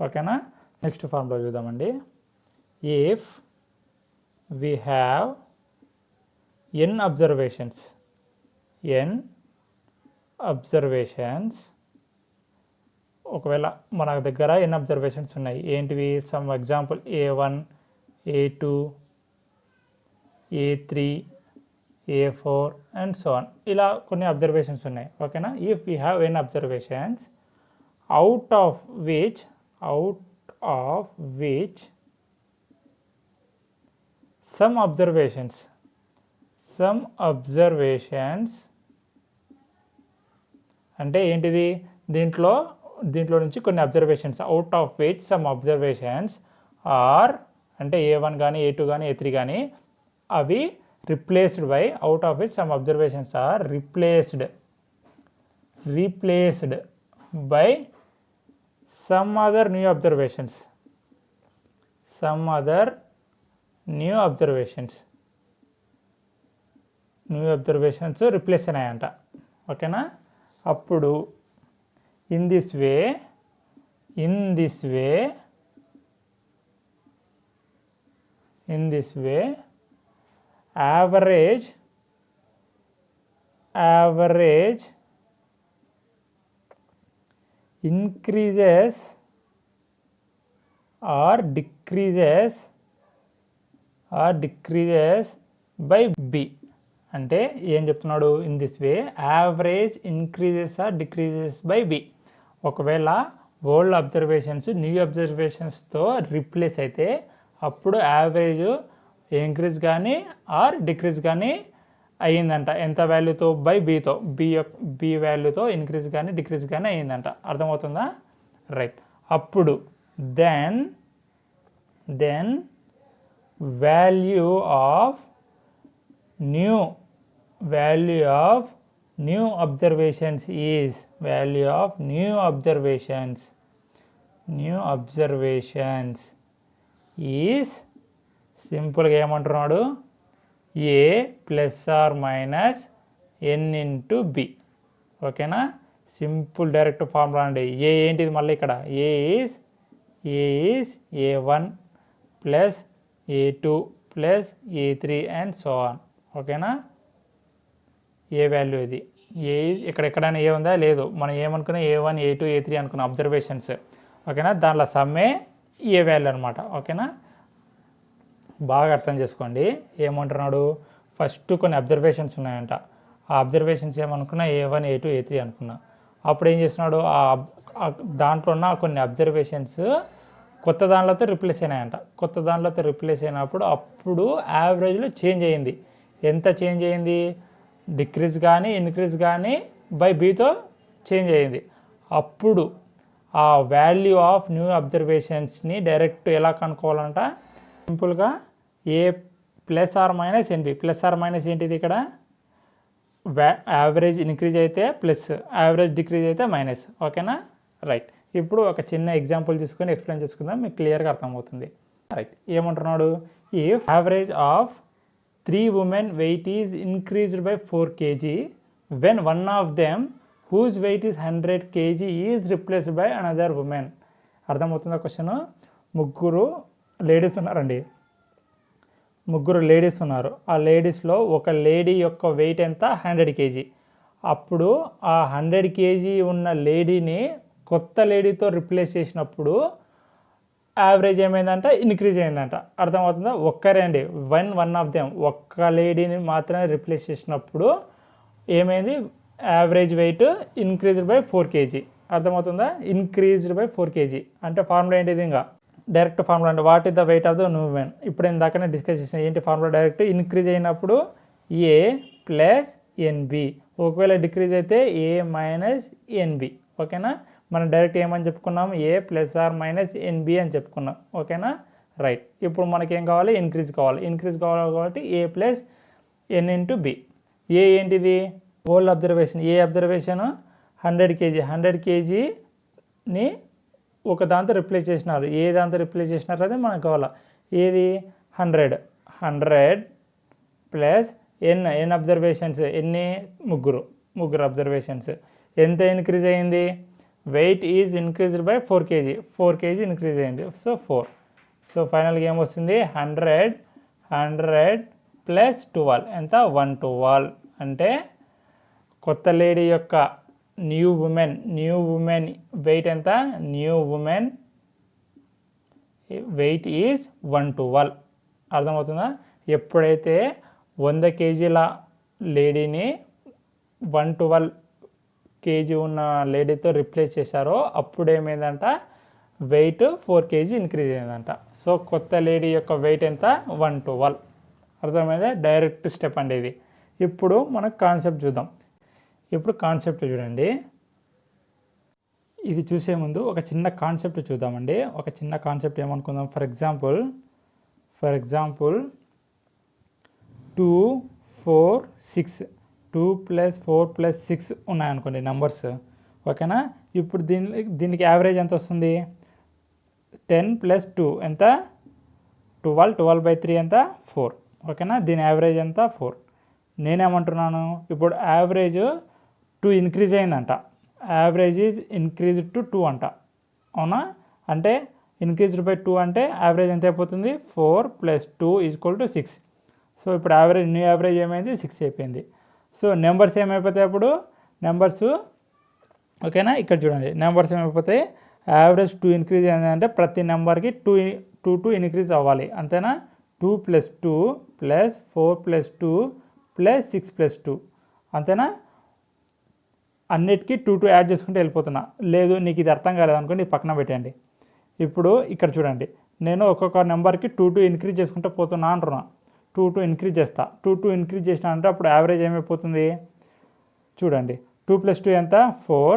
ఓకేనా. నెక్స్ట్ ఫార్ములా చూద్దామండి. If we have n observations, ఒకవేళ మన దగ్గర n అబ్జర్వేషన్స్ ఉన్నాయి, ఏంటివి, sum example A1 A2 A3 A4 and so on, ఇలా కొన్ని అబ్జర్వేషన్స్ ఉన్నాయి. ఓకేనా. If we have n observations out of which some observations అంటే ఏంటిది, దీంట్లో నుంచి కొన్ని observations, out of which some observations are, అంటే A1 కానీ A2 కానీ A3 కానీ అవి replaced by, out of which some observations are replaced by some other new observations replace అయినాయంట. ఓకేనా. అప్పుడు in this way average increases or decreases by b. అంటే ఏం చెప్తున్నాడు, in this way average increases or decreases by b. ఒకవేళ ఓల్డ్ అబ్జర్వేషన్స్ న్యూ అబ్జర్వేషన్స్తో రిప్లేస్ అయితే అప్పుడు యావరేజ్ ఇంక్రీజ్ కానీ ఆర్ డిక్రీజ్ కానీ అయ్యిందంట. ఎంత వాల్యూతో, బై బీతో, బి వాల్యూతో ఇంక్రీజ్ కానీ డిక్రీజ్ కానీ అయ్యిందంట. అర్థమవుతుందా. రైట్. అప్పుడు then value of new observations is is సింపుల్గా ఏమంటున్నాడు a plus or minus n into b. ఓకేనా, సింపుల్ డైరెక్ట్ ఫార్ములా అండి. ఏ ఏంటిది మళ్ళీ ఇక్కడ a is a one plus a two plus ఏ3 అండ్ సో ఆన్. ఓకేనా, ఏ వాల్యూ ఇది ఏ ఎక్కడెక్కడైనా ఏ ఉందా లేదు, మనం ఏమనుకున్నా ఏ1 ఏ2 ఏ3 అనుకున్నాం అబ్జర్వేషన్స్. ఓకేనా, దాంట్లో సమ్మే ఏ వాల్యూ అనమాట. ఓకేనా, బాగా అర్థం చేసుకోండి. ఏమంటున్నాడు, ఫస్ట్ కొన్ని అబ్జర్వేషన్స్ ఉన్నాయంట. ఆ అబ్జర్వేషన్స్ ఏమనుకున్నా ఏ1 ఏ2 ఏ3 అనుకున్నా. అప్పుడు ఏం చేస్తున్నాడు, దాంట్లో ఉన్న కొన్ని అబ్జర్వేషన్స్ కొత్త దానిలోతో రిప్లేస్ అయినాయంట. కొత్త దానిలోతో రిప్లేస్ అయినప్పుడు అప్పుడు యావరేజ్లో చేంజ్ అయ్యింది. ఎంత చేంజ్ అయ్యింది, డిక్రీజ్ కానీ ఇంక్రీజ్ కానీ బై బీతో చేంజ్ అయ్యింది. అప్పుడు ఆ వాల్యూ ఆఫ్ న్యూ అబ్జర్వేషన్స్ని డైరెక్ట్ ఎలా కనుక్కోవాలంట, సింపుల్గా a plus or minus n b. Plus or minus ఏంటిది ఇక్కడ, యావరేజ్ ఇంక్రీజ్ అయితే ప్లస్, యావరేజ్ డిక్రీజ్ అయితే మైనస్. ఓకేనా, రైట్. ఇప్పుడు ఒక చిన్న ఎగ్జాంపుల్ తీసుకొని ఎక్స్ప్లెయిన్ చేసుకుందాం, మీకు క్లియర్గా అర్థమవుతుంది. రైట్, ఏమంటున్నాడు, if average of 3 women weight is increased by 4 kg when one of them whose weight is 100 kg is replaced by another woman. అర్థమవుతుందా క్వశ్చన్? ముగ్గురు లేడీస్ ఉన్నారండి, ముగ్గురు లేడీస్ ఉన్నారు. ఆ లేడీస్లో ఒక లేడీ యొక్క వెయిట్ ఎంత 100 kg. అప్పుడు ఆ 100 kg ఉన్న లేడీని కొత్త లేడీతో రిప్లేస్ చేసినప్పుడు యావరేజ్ ఏమైందంట, ఇంక్రీజ్ అయిందంట. అర్థమవుతుందా? ఒక్కరే అండి, వన్ ఆఫ్ దెమ్, ఒక్క లేడీని మాత్రమే రిప్లేస్ చేసినప్పుడు ఏమైంది, average wait increased by 4 kg. అర్థమవుతుందా? ఇంక్రీజ్డ్ బై 4 kg అంటే ఫార్ములా ఏంటిది, ఇంకా డైరెక్ట్ ఫార్ములా అంటే what is the weight of the women. ఇప్పుడు ఇందాకనే డిస్కస్ చేసిన ఏంటి ఫార్ములా, డైరెక్ట్ ఇంక్రీజ్ అయినప్పుడు ఏ ప్లస్ ఎన్బి, ఒకవేళ డిక్రీజ్ అయితే ఏ మైనస్ ఎన్బి. ఓకేనా, మనం డైరెక్ట్ ఏమని చెప్పుకున్నాం, ఏ ప్లస్ ఆర్ మైనస్ ఎన్బి అని చెప్పుకున్నాం. ఓకేనా, రైట్. ఇప్పుడు మనకేం కావాలి, ఇంక్రీజ్ కావాలి. ఇంక్రీజ్ కావాలి కాబట్టి ఏ ప్లస్ ఎన్ ఇంటూ బి. ఏ ఏంటిది, ఓల్డ్ అబ్జర్వేషన్. ఏ అబ్జర్వేషన్ 100 kg. 100 kgని ఒక దాంతో రిప్లేస్ చేసినారు. ఏ దాంతో రిప్లేస్ చేసినారు అదే మనకు కావాలి. ఏది 100 ప్లస్ ఎన్ అబ్జర్వేషన్స్. ఎన్ని, ముగ్గురు అబ్జర్వేషన్స్. ఎంత ఇంక్రీజ్ అయింది, weight is increased by 4 kg. 4 kg increase అయింది, సో 4. సో ఫైనల్గా ఏమొస్తుంది, 100 ప్లస్ 12 ఎంత, 112. అంటే కొత్త లేడీ యొక్క న్యూ ఉమెన్ వెయిట్ ఎంత, న్యూ ఉమెన్ వెయిట్ ఈజ్ 112. అర్థమవుతుందా? ఎప్పుడైతే 100 kgల లేడీని 112 kg ఉన్న లేడీతో రిప్లేస్ చేశారో అప్పుడు ఏమైందంట, వెయిట్ 4 kg ఇంక్రీజ్ అయిందంట. సో కొత్త లేడీ యొక్క వెయిట్ ఎంత, 112. అర్థమైందా? డైరెక్ట్ స్టెప్ అండి ఇది. ఇప్పుడు మనకు కాన్సెప్ట్ చూద్దాం. ఇప్పుడు కాన్సెప్ట్ చూడండి, ఇది చూసే ముందు ఒక చిన్న కాన్సెప్ట్ చూద్దామండి. ఒక చిన్న కాన్సెప్ట్ ఏమనుకుందాం, ఫర్ ఎగ్జాంపుల్ 2 4 6 2 + 4 + 6 ఉన్నాయనుకోండి నెంబర్స్. ఓకేనా, ఇప్పుడు దీనికి యావరేజ్ ఎంత వస్తుంది, 10 + 2 ఎంత, 12/3 ఎంత, 4. ఓకేనా, దీని యావరేజ్ ఎంత, 4. నేనేమంటున్నాను, ఇప్పుడు యావరేజ్ 2 ఇంక్రీజ్ అయిందంట. యావరేజ్ ఈజ్ ఇంక్రీజ్డ్ టు 2 అంట. అవునా, అంటే ఇంక్రీజ్డ్ బై 2 అంటే యావరేజ్ ఎంత అయిపోతుంది, 4 + 2 = 6. సో ఇప్పుడు న్యూ యావరేజ్ ఏమైంది, 6 అయిపోయింది. సో నెంబర్స్ ఏమైపోతాయి అప్పుడు, నెంబర్స్. ఓకేనా, ఇక్కడ చూడండి, నెంబర్స్ ఏమైపోతాయి, యావరేజ్ 2 ఇంక్రీజ్ అయిందంటే ప్రతి నెంబర్కి 2 ఇంక్రీజ్ అవ్వాలి. అంతేనా, 2 + 2 + 4 + 2 + 6 + 2. అంతేనా, అన్నిటికీ 2 యాడ్ చేసుకుంటే వెళ్ళిపోతున్నా. లేదు నీకు ఇది అర్థం కాలేదు అనుకోండి, పక్కన పెట్టండి. ఇప్పుడు ఇక్కడ చూడండి, నేను ఒక్కొక్క నెంబర్కి 2 ఇంక్రీజ్ చేసుకుంటే పోతున్నా అంటున్నా. 2 ఇంక్రీజ్ చేస్తా. 2 ఇంక్రీజ్ చేసినా అంటే అప్పుడు యావరేజ్ ఏమైపోతుంది, చూడండి, 2 + 2 ఎంత, 4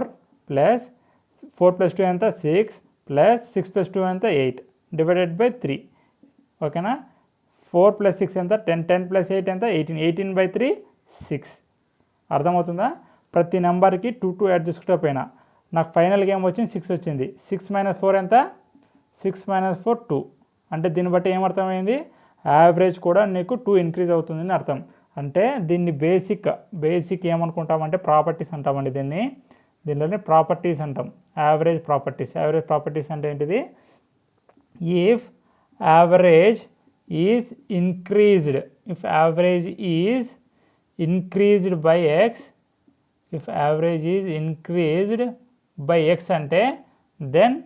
+ 2 ఎంత, 6 + 6 + 2 ఎంత, 8 / 3. ఓకేనా, 4 + 6 ఎంత, 10 + 8 ఎంత, 18 / 3 6. అర్థమవుతుందా? ప్రతి నెంబర్కి 2 యాడ్ చేసుకుంటే పోయినా నాకు ఫైనల్గా ఏమొచ్చింది, 6 వచ్చింది. 6 - 4 ఎంత, 6 - 4 2. అంటే దీన్ని బట్టి ఏమర్థమైంది, యావరేజ్ కూడా నీకు 2 ఇంక్రీజ్ అవుతుందని అర్థం. అంటే దీన్ని బేసిక్ ఏమనుకుంటామంటే ప్రాపర్టీస్ అంటామండి. దీనిలోనే ప్రాపర్టీస్ అంటాం. యావరేజ్ ప్రాపర్టీస్ అంటే ఏంటిది, if average is increased by X, if average is increased by x అంటే then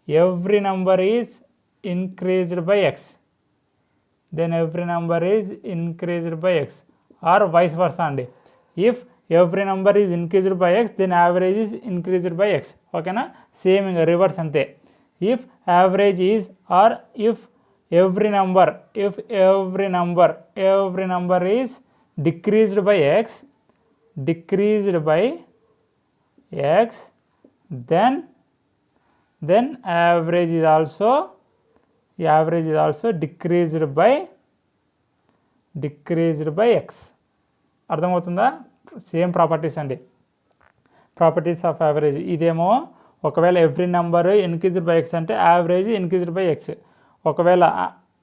every number is increased by x, or vice versa అండి. if every number is increased by x then average is increased by x. ఓకేనా, సేమ్ ఇంకా రివర్స్ అంతే. if average is, or if every number is decreased by x then average is also decreased by x. అర్థమవుతుందా? సేమ్ ప్రాపర్టీస్ అండి, ప్రాపర్టీస్ ఆఫ్ యావరేజ్. ఇదేమో ఒకవేళ every number increased by x అంటే యావరేజ్ ఇంక్రీజ్డ్ బై ఎక్స్, ఒకవేళ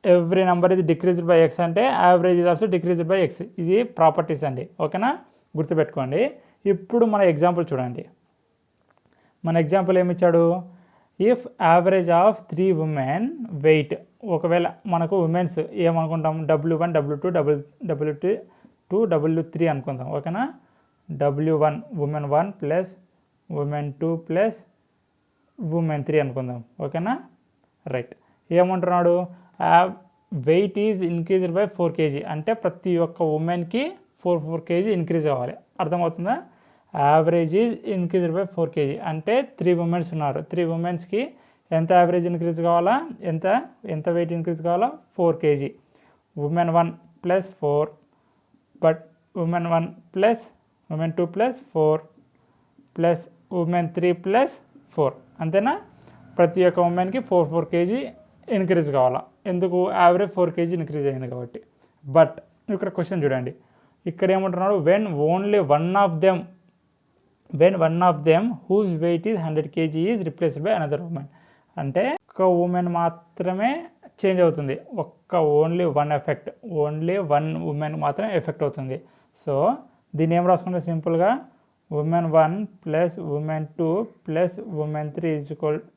ఎవ్రీ నెంబర్ ఇది డిక్రీజ్డ్ బై ఎక్స్ అంటే యావరేజ్ ఇది ఆల్సో డిక్రీజ్డ్ బై ఎక్స్. ఇది ప్రాపర్టీస్ అండి. ఓకేనా, గుర్తుపెట్టుకోండి. ఇప్పుడు మన ఎగ్జాంపుల్ చూడండి. మన ఎగ్జాంపుల్ ఏమిచ్చాడు, if average of 3 women weight, ఒకవేళ మనకు ఉమెన్స్ ఏమనుకుంటాం, W1 W2 W2 W3 అనుకుందాం. ఓకేనా, W1 women 1 plus women 2 plus women 3 అనుకుందాం. ఓకేనా, రైట్. ఏమంటున్నాడు, weight is increased by 4 kg అంటే ప్రతి ఒక్క ఉమెన్కి 4 kg ఇంక్రీజ్ అవ్వాలి. అర్థమవుతుందా? Average is increased by 4 kg అంటే 3 ఉమెన్స్ ఉన్నారు, 3 ఉమెన్స్కి ఎంత యావరేజ్ ఇంక్రీజ్ కావాలా, ఎంత వెయిట్ ఇంక్రీజ్ కావాలా, 4 kg. Women 1 plus 4, but women 1 plus women 2 plus 4 plus women 3 plus 4, అంతేనా? ప్రతి ఒక్క ఉమెన్కి 4 kg ఇంక్రీజ్ కావాలా. ఎందుకు, యావరేజ్ 4 kg ఇంక్రీజ్ అయింది కాబట్టి. బట్ ఇక్కడ క్వశ్చన్ చూడండి, ఇక్కడ ఏమంటున్నాడు, when one of them whose weight is 100 kg is replaced by another woman. అంటే ఒక్క ఉమెన్ మాత్రమే చేంజ్ అవుతుంది, ఓన్లీ వన్ ఉమెన్ మాత్రమే ఎఫెక్ట్ అవుతుంది. సో దీన్ని ఏం రాసుకుంటే సింపుల్గా women 1 plus women 2 plus women 3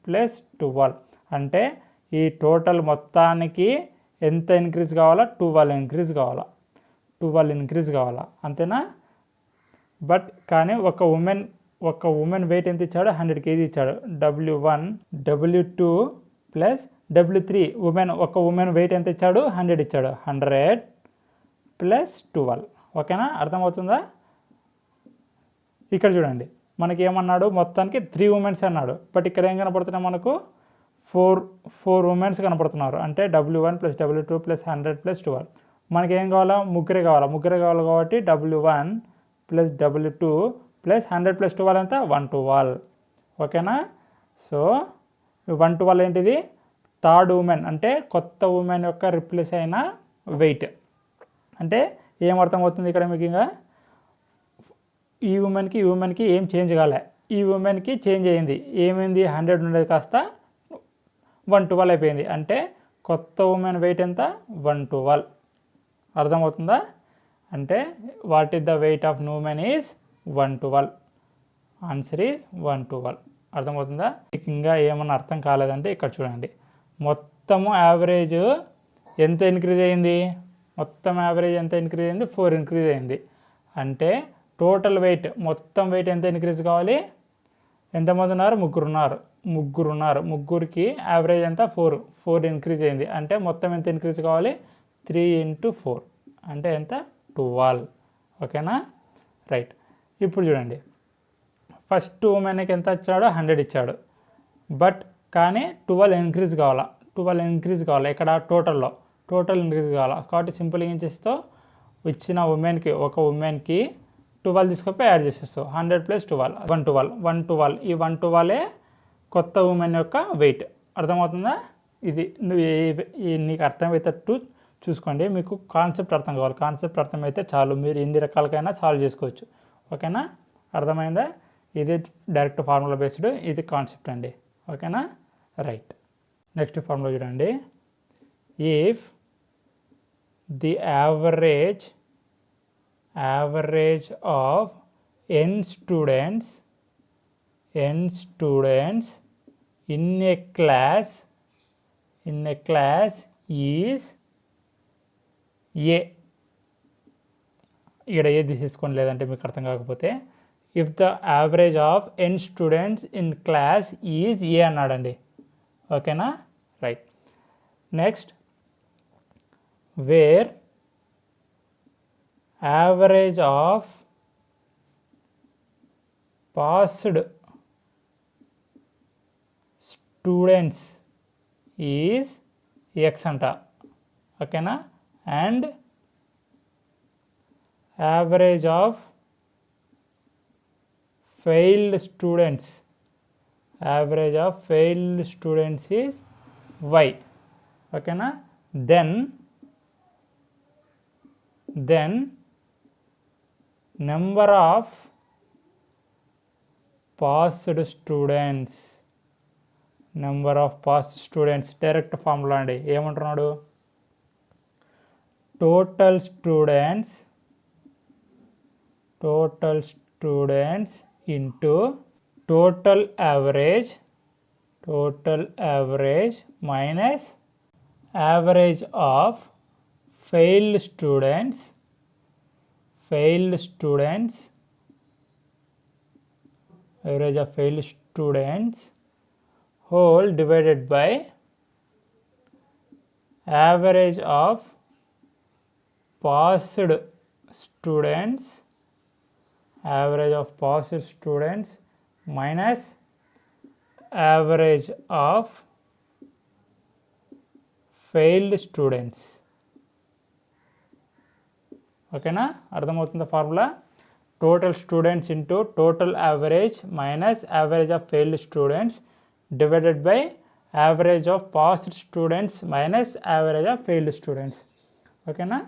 plus 12. అంటే ఈ టోటల్ మొత్తానికి ఎంత ఇంక్రీజ్ కావాలా, 12 ఇంక్రీజ్ కావాలా, అంతేనా? బట్ కానీ ఒక ఉమెన్ వెయిట్ ఎంత ఇచ్చాడు, 100 kg ఇచ్చాడు. W1 W2 ప్లస్ W3 ఒక ఉమెన్ వెయిట్ ఎంత ఇచ్చాడు, 100 ఇచ్చాడు. 100 ప్లస్ 12. ఓకేనా, అర్థమవుతుందా? ఇక్కడ చూడండి, మనకి ఏమన్నాడు, మొత్తానికి 3 ఉమెన్స్ అన్నాడు. బట్ ఇక్కడ ఏం కనపడుతున్నాయి, మనకు 4 ఉమెన్స్ కనపడుతున్నారు. అంటే W1 plus W2 plus 100 plus 12. మనకి ఏం కావాలా, ముగ్గురే కావాలి కాబట్టి W1 plus W2 plus 100 plus 12 ఎంత, 112. ఓకేనా, సో 112 ఏంటిది, థర్డ్ ఉమెన్ అంటే కొత్త ఉమెన్ యొక్క రిప్లేస్ అయిన వెయిట్. అంటే ఏం అర్థమవుతుంది ఇక్కడ మీకు, ఇంకా ఈ ఉమెన్కి ఏం చేంజ్ కాలే, ఈ ఉమెన్కి చేంజ్ అయింది. ఏమైంది, 100 ఉండేది కాస్త 112 అయిపోయింది. అంటే కొత్త ఉమెన్ వెయిట్ ఎంత, 112. అర్థమవుతుందా? అంటే what is the weight of new women is 112. Answer is 112. అర్థమవుతుందా? ఇంకా ఏమన్నా అర్థం కాలేదంటే ఇక్కడ చూడండి, మొత్తము యావరేజ్ ఎంత ఇంక్రీజ్ అయింది, 4 ఇంక్రీజ్ అయింది. అంటే టోటల్ వెయిట్, మొత్తం వెయిట్ ఎంత ఇంక్రీజ్ కావాలి, ఎంతమంది ఉన్నారు, ముగ్గురు ఉన్నారు. ముగ్గురికి యావరేజ్ ఎంత, 4 ఇంక్రీజ్ అయింది. అంటే మొత్తం ఎంత ఇంక్రీజ్ కావాలి, 3 × 4 అంటే ఎంత, 12. ఓకేనా, రైట్. ఇప్పుడు చూడండి, ఫస్ట్ ఉమెన్కి ఎంత ఇచ్చాడు, 100 ఇచ్చాడు. బట్ కానీ 12 ఇంక్రీజ్ కావాలా, ఇక్కడ టోటల్ ఇంక్రీజ్ కావాలా. కాబట్టి సింపుల్గా ఏం చేస్తావు, ఇచ్చిన ఒక ఉమెన్కి 12 తీసుకొని యాడ్ చేసేస్తావు. 100 ప్లస్ 12 112. ఈ 112 కొత్త ఉమెన్ యొక్క వెయిట్. అర్థమవుతుందా? ఇది నీకు అర్థమయ్యేటట్టు చూసుకోండి. మీకు కాన్సెప్ట్ అర్థం కావాలి. కాన్సెప్ట్ అర్థమైతే చాలు, మీరు ఎన్ని రకాలకైనా సాల్వ్ చేసుకోవచ్చు. ఓకేనా, అర్థమైందా? ఇది డైరెక్ట్ ఫార్ములా బేస్డ్, ఇది కాన్సెప్ట్ అండి. ఓకేనా, రైట్. నెక్స్ట్ ఫార్ములా చూడండి, if the average of n students in a class is a, ఇక్కడ ఏ తీసుకోండి లేదంటే మీకు అర్థం కాకపోతే, if the average of n students in class is A అన్నాడండి. ఓకేనా, right. Next, where average of passed students is X అంట. ఓకేనా, and average of failed students is y. ఓకేనా, then number of passed students direct formula అండి. ఏమంటున్నాడు, total students into total average minus average of failed students whole divided by average of passed students minus average of failed students. ఓకేనా, అర్థమవుతుందా formula? Total students into total average minus average of failed students divided by average of passed students minus average of failed students. ఓకేనా,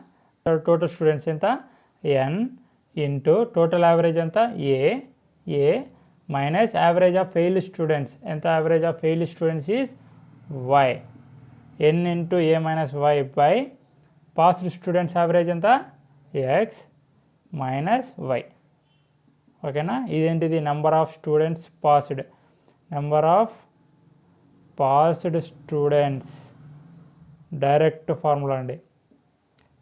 టోటల్ స్టూడెంట్స్ ఎంత, n ఇంటూ టోటల్ యావరేజ్ ఎంత, a minus average of failed students ఎంత, average of failed students is y, n into A minus y by passed students average ఎంత, x మైనస్ y. ఓకేనా, ఇదేంటిది, number of students passed students direct formula అండి.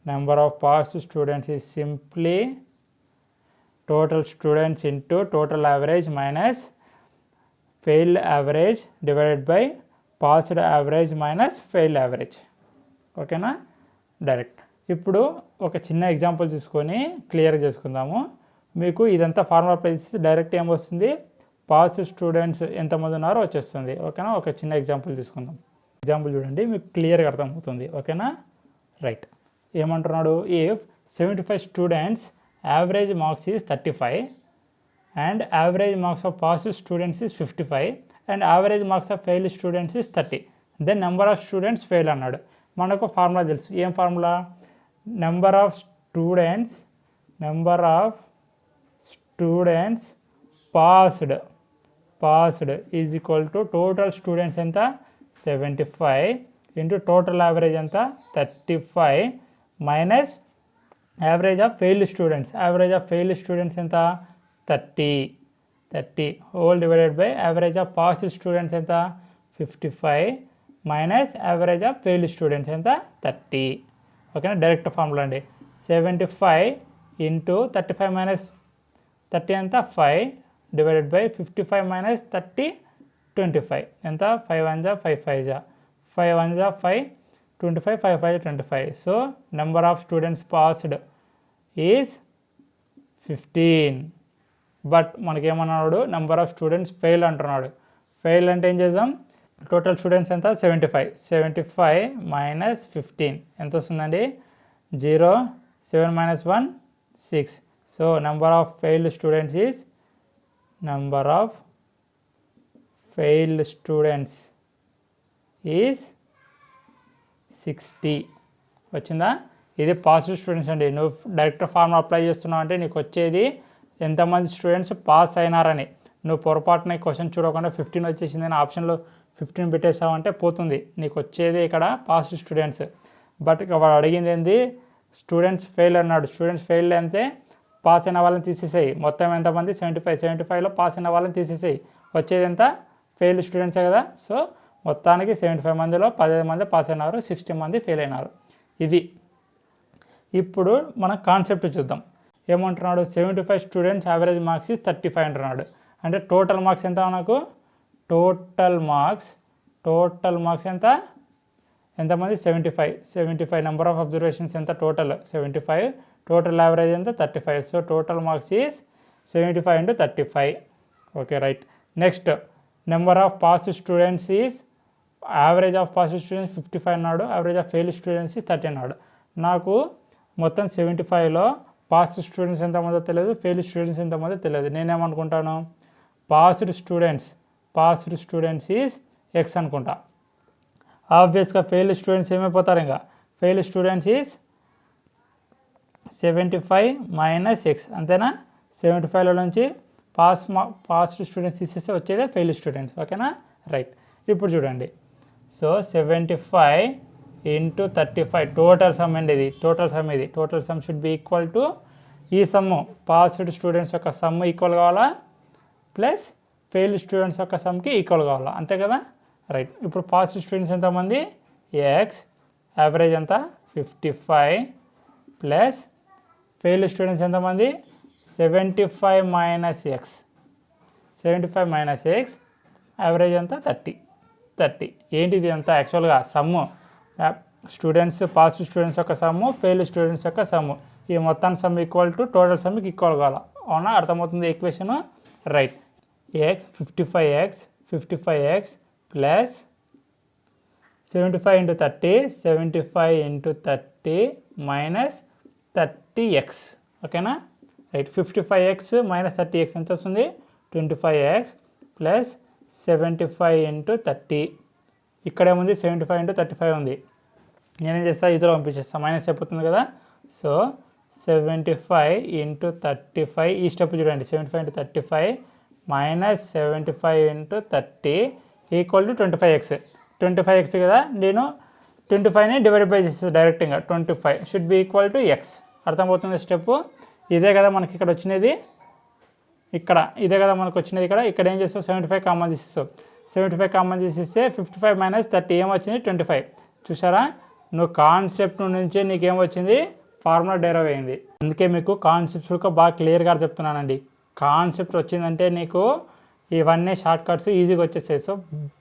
Number of passed students is simply total students into total average minus failed average divided by passed average minus failed average. ఓకేనా, డైరెక్ట్. ఇప్పుడు ఒక చిన్న ఎగ్జాంపుల్ తీసుకొని క్లియర్ చేసుకుందాము. మీకు ఇదంతా ఫార్ములా అప్లై చేసి డైరెక్ట్ ఏమొస్తుంది, పాస్డ్ స్టూడెంట్స్ ఎంతమంది ఉన్నారో వచ్చేస్తుంది. ఓకేనా, ఒక చిన్న ఎగ్జాంపుల్ తీసుకుందాం. ఎగ్జాంపుల్ చూడండి, మీకు క్లియర్గా అర్థమవుతుంది. ఓకేనా, రైట్. ఏమంటున్నాడు, if 75 students average marks is 35 and average marks of passed students is 55 and average marks of failed students is 30, then number of students fail అన్నాడు. మనకు ఫార్ములా తెలుసు. ఏం formula, number of students passed is equal to total students ఎంత, 75 ఇంటూ టోటల్ యావరేజ్ ఎంత, 35 minus average of failed students ఎంత, 30 whole divided by average of passed students ఎంత, 55 minus average of failed students ఎంత, 30. ఓకేనా, డైరెక్ట్ ఫార్ములా అండి. 75 ఇంటూ 35 మైనస్ 30 ఎంత, 5 డివైడెడ్ బై 55 మైనస్ 30 25 ఎంత, 5 1 5 5 5 1 5 25 5 5 25. So number of students passed is 15. But మనకేమన్నాడు, నెంబర్ ఆఫ్ స్టూడెంట్స్ ఫెయిల్ అంటున్నాడు. ఫెయిల్ అంటే ఏం చేద్దాం, టోటల్ స్టూడెంట్స్ ఎంత, 75 మైనస్ 15 ఎంత వస్తుందండి, 0 7 minus 1 6. So number of failed students is 60. వచ్చిందా? ఇది పాస్డ్ స్టూడెంట్స్ అండి. నువ్వు డైరెక్ట్ ఫార్ములా అప్లై చేస్తున్నావు అంటే నీకు వచ్చేది ఎంతమంది స్టూడెంట్స్ పాస్ అయినారని. నువ్వు పొరపాటున క్వశ్చన్ చూడకుండా 15 వచ్చేసింది అని ఆప్షన్లో 15 పెట్టేసావంటే పోతుంది, నీకు వచ్చేది ఇక్కడ పాస్ స్టూడెంట్స్. బట్ ఇక వాడు అడిగింది ఏంది, స్టూడెంట్స్ ఫెయిల్ అన్నాడు. స్టూడెంట్స్ ఫెయిల్ అంటే పాస్ అయిన వాళ్ళని తీసేసేయి. మొత్తం ఎంతమంది 75లో పాస్ అయిన వాళ్ళని తీసేసేయి. వచ్చేది ఎంత, ఫెయిల్ స్టూడెంట్సే కదా. సో మొత్తానికి 75 మందిలో 15 మంది పాస్ అయినారు, 60 మంది ఫెయిల్ అయినారు. ఇది ఇప్పుడు మనం కాన్సెప్ట్ చూద్దాం. ఏమంటున్నాడు, 75 స్టూడెంట్స్ యావరేజ్ మార్క్స్ ఈజ్ 35 అంటున్నాడు. అంటే టోటల్ మార్క్స్ ఎంత, మనకు టోటల్ మార్క్స్ ఎంతమంది 75 నెంబర్ ఆఫ్ అబ్జర్వేషన్స్ ఎంత, టోటల్ 75, టోటల్ యావరేజ్ ఎంత 35. So total marks is 75 into 35. Okay right. Next number of pass students is, average of pass students 55 అన్నాడు, average of fail students is 30 అన్నాడు. నాకు మొత్తం 75లో పాస్ స్టూడెంట్స్ ఎంతమందో తెలియదు, ఫెయిల్ స్టూడెంట్స్ ఎంతమందో తెలియదు. నేనేమనుకుంటాను, పాస్డ్ స్టూడెంట్స్ ఈజ్ ఎక్స్ అనుకుంటా. ఆబ్వియస్గా ఫెయిల్ స్టూడెంట్స్ ఏమైపోతారు, ఇంకా fail students is 75 minus x, అంతేనా. 75లో నుంచి పాస్డ్ స్టూడెంట్స్ తీసేస్తే వచ్చేదే ఫెయిల్ స్టూడెంట్స్. ఓకేనా రైట్. ఇప్పుడు చూడండి, సో 75 into 35 టోటల్ సమ్ అండి. ఇది total some should be equal to ఈ సమ్ము పాస్డ్ స్టూడెంట్స్ యొక్క సమ్ ఈక్వల్ కావాలా, ప్లస్ ఫెయిల్ స్టూడెంట్స్ యొక్క సమ్కి ఈక్వల్ కావాలా, అంతే కదా రైట్. ఇప్పుడు పాస్డ్ స్టూడెంట్స్ ఎంతమంది ఎక్స్, యావరేజ్ ఎంత 55, ప్లస్ ఫెయిల్ స్టూడెంట్స్ ఎంతమంది 75 minus x, యావరేజ్ ఎంత 30. ఏంటిది అంతా యాక్చువల్గా సమ్ము, స్టూడెంట్స్ పాస్డ్ స్టూడెంట్స్ యొక్క సమ్ము, ఫెయిల్ స్టూడెంట్స్ యొక్క సమ్ము. ఈ మొత్తం సమ్ ఈక్వల్ టు టోటల్ సమ్కి ఈక్వల్ కావాలా. అవునా, అర్థమవుతుంది equation right. X 55x plus 75 into 30, 75 into 30 minus 30x. ఓకేనా రైట్. 55x minus 30x ఎంత వస్తుంది, 25x ప్లస్ 75 into 30. ఇక్కడేముంది 75 into 35 ఉంది. నేనేం చేస్తాను, ఇదిలో పంపించేస్తాను, మైనస్ అయిపోతుంది కదా. సో 75 into 35, ఈ స్టెప్ చూడండి, 75 into 35 minus 75 into 30 equal to 25x కదా. నేను 25ని డివైడ్ బై చేస్తాను డైరెక్ట్, ఇంకా 25 should be equal to X. అర్థమవుతుంది స్టెప్. ఇదే కదా మనకి ఇక్కడ వచ్చినది, ఇక్కడ ఏం చేస్తావు, 75 కామన్ తీసేస్తావు. 75 కామన్ తీసేస్తే 55 minus 30 ఏమొచ్చింది 25. చూసారా, నువ్వు కాన్సెప్ట్ నుంచి నీకేం వచ్చింది, ఫార్ములా డెరైవ్ అయింది. అందుకే మీకు కాన్సెప్ట్స్ బాగా క్లియర్గా చెప్తున్నానండి. కాన్సెప్ట్ వచ్చిందంటే నీకు ఇవన్నీ షార్ట్ కట్స్ ఈజీగా వచ్చేసాయి. సో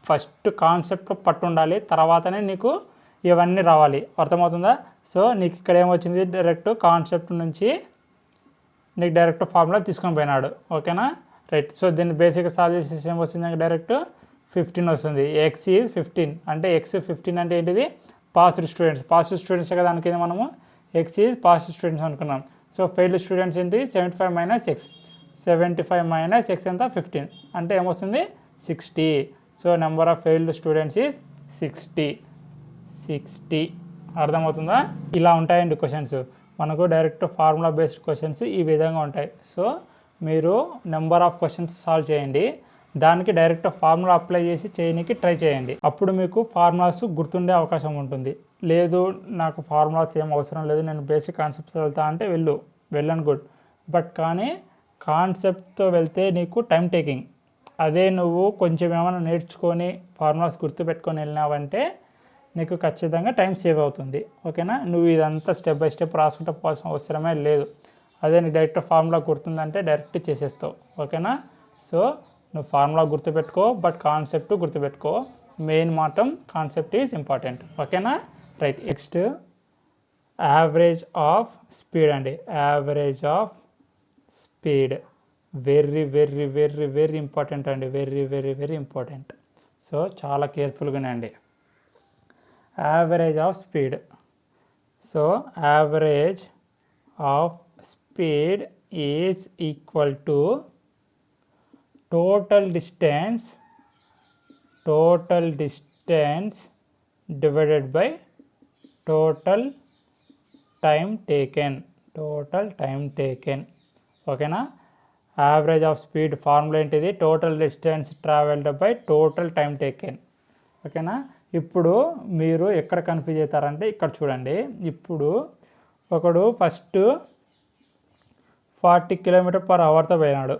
ఫస్ట్ కాన్సెప్ట్ పట్టు ఉండాలి, తర్వాతనే నీకు ఇవన్నీ రావాలి. అర్థమవుతుందా. సో నీకు ఇక్కడ ఏమొచ్చింది, డైరెక్ట్ కాన్సెప్ట్ నుంచి నీకు డైరెక్ట్ ఫార్ములా తీసుకొని పోయినాడు. ఓకేనా రైట్. సో దీన్ని బేసిక్గా సాల్వ్ చేసేసి ఏం వస్తుంది, డైరెక్ట్ 15 వస్తుంది. ఎక్స్ ఈజ్ 15 అంటే ఎక్స్ 15 అంటే ఏంటిది, పాస్డ్ స్టూడెంట్స్ కదా అనుకుంది మనము. ఎక్స్ ఈజ్ పాస్డ్ స్టూడెంట్స్ అనుకున్నాం. సో ఫెయిల్డ్ స్టూడెంట్స్ ఏంటి, 75 minus x. 75 minus x ఎంత 15 అంటే ఏమొస్తుంది 60. So number of failed students is 60. అర్థమవుతుందా. ఇలా ఉంటాయండి క్వశ్చన్స్ మనకు. డైరెక్ట్ ఫార్ములా బేస్డ్ క్వశ్చన్స్ ఈ విధంగా ఉంటాయి. సో మీరు నెంబర్ ఆఫ్ క్వశ్చన్స్ సాల్వ్ చేయండి, దానికి డైరెక్ట్ ఫార్ములా అప్లై చేసి చేయడానికి ట్రై చేయండి. అప్పుడు మీకు ఫార్ములాస్ గుర్తుండే అవకాశం ఉంటుంది. లేదు నాకు ఫార్ములాస్ ఏం అవసరం లేదు, నేను బేసిక్ కాన్సెప్ట్స్ వెళ్తా అంటే వెళ్ళను గుడ్. బట్ కానీ కాన్సెప్ట్తో వెళ్తే నీకు టైం టేకింగ్. అదే నువ్వు కొంచెం ఏమైనా నేర్చుకొని ఫార్ములాస్ గుర్తుపెట్టుకొని వెళ్ళినావంటే నీకు ఖచ్చితంగా టైం సేవ్ అవుతుంది. ఓకేనా. నువ్వు ఇదంతా స్టెప్ బై స్టెప్ రాసుకుంటూ పోవాల్సిన అవసరమే లేదు. అదే నీ డైరెక్ట్ ఫార్ములా గుర్తుందంటే డైరెక్ట్ చేసేస్తావు. ఓకేనా. సో నువ్వు ఫార్ములా గుర్తుపెట్టుకో, బట్ కాన్సెప్ట్ గుర్తుపెట్టుకో. మెయిన్ మాత్రం కాన్సెప్ట్ ఈజ్ ఇంపార్టెంట్. ఓకేనా right. Next average of speed అండి. Average of speed very very very very important అండి. Very very very important. So చాలా కేర్ఫుల్గానే అండి. Average of speed. So average of speed is equal to total distance divided by total time taken. ఓకేనా. యావరేజ్ ఆఫ్ స్పీడ్ ఫార్ములా ఏంటిది, total distance travelled by total time taken. ఓకేనా. ఇప్పుడు మీరు ఎక్కడ కన్ఫ్యూజ్ అవుతారంటే ఇక్కడ చూడండి. ఇప్పుడు ఒకడు ఫస్ట్ 40 km/hతో పోయినాడు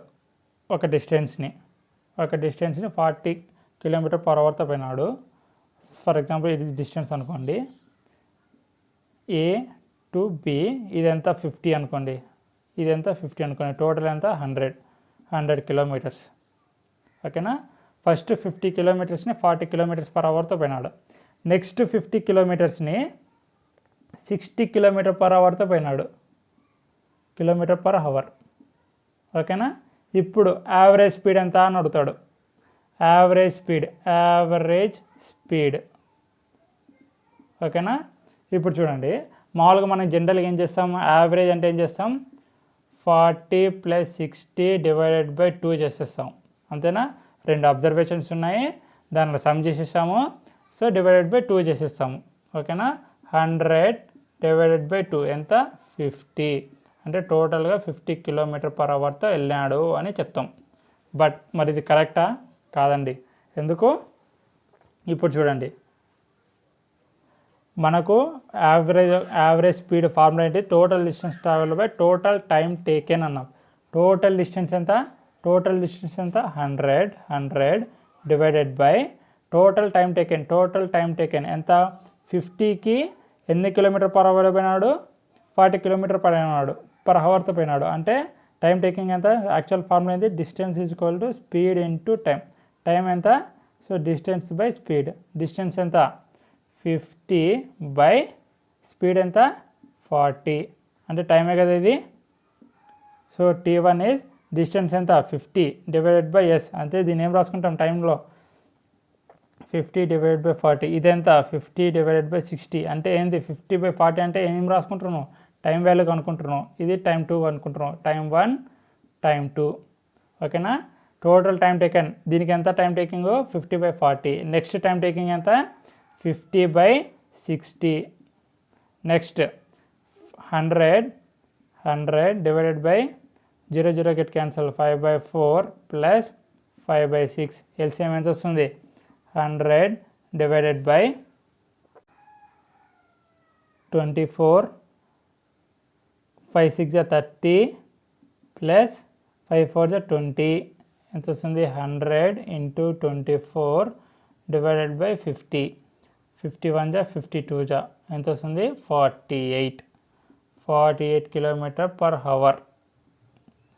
ఒక డిస్టెన్స్ని 40 km/hతో పోయినాడు. ఫర్ ఎగ్జాంపుల్ ఇది డిస్టెన్స్ అనుకోండి, A to B ఇదంతా 50 అనుకోండి, ఇదంతా 50 అనుకోండి, టోటల్ ఎంత 100 కిలోమీటర్స్. ఓకేనా. ఫస్ట్ 50 కిలోమీటర్స్ని 40 km/hతో పోయినాడు. నెక్స్ట్ 50 కిలోమీటర్స్ని 60 km/hతో పోయినాడు, km/h. ఓకేనా. ఇప్పుడు యావరేజ్ స్పీడ్ ఎంత అని అడుగుతాడు. Average speed. ఓకేనా. ఇప్పుడు చూడండి, మామూలుగా మనం జనరల్గా ఏం చేస్తాం, యావరేజ్ అంటే ఏం చేస్తాం, 40 + 60 / 2 చేసేస్తాం. అంతేనా. 2 అబ్జర్వేషన్స్ ఉన్నాయి, దానిలో సమ్ చేసేసాము, సో /2 చేసేస్తాము. ఓకేనా. 100 / 2 ఎంత 50, అంటే టోటల్గా 50 km/hతో వెళ్ళాడు అని చెప్తాం. బట్ మరి ఇది కరెక్టా? కాదండి. ఎందుకు? ఇప్పుడు చూడండి, మనకు యావరేజ్ స్పీడ్ ఫార్ములా ఏంటి, total distance travel by total time taken అన్నాం. టోటల్ డిస్టెన్స్ ఎంత 100 divided by total time taken ఎంత 50కి ఎన్ని km/h పోయినాడు, 40 km/hతో పోయినాడు. అంటే టైం టేకింగ్ ఎంత, యాక్చువల్ ఫార్ములా ఏంటి, distance = speed into time. Time ఎంత, so distance by speed. Distance ఎంత 50 బై స్పీడ్ ఎంత 40, అంటే టైమే కదా ఇది. సో T1 ఈజ్ డిస్టెన్స్ ఎంత 50 డివైడెడ్ బై S, అంతే. దీన్ని ఏం రాసుకుంటాం టైంలో, 50 / 40. ఇదెంత 50 / 60, అంటే ఏంది 50/40, అంటే ఏం రాసుకుంటున్నాం, టైం వాల్యూ కనుక్కుంటున్నాం. ఇది టైం 2 అనుకుంటున్నాం, టైం 1 టైం 2. ఓకేనా. టోటల్ టైం టేకెన్, దీనికి ఎంత time taking 50/40. Next time taking ఎంత 50/60. Next 100 divided by 0 get cancel, 5/4 + 5/6. LCM ఎంత వస్తుంది, 100 డివైడెడ్ బై 24, 5 6 30 + 5 4 20, ఎంత వస్తుంది 100 × 24 డివైడెడ్ బై 50. 51 52 ఎంత వస్తుంది 48 km/h.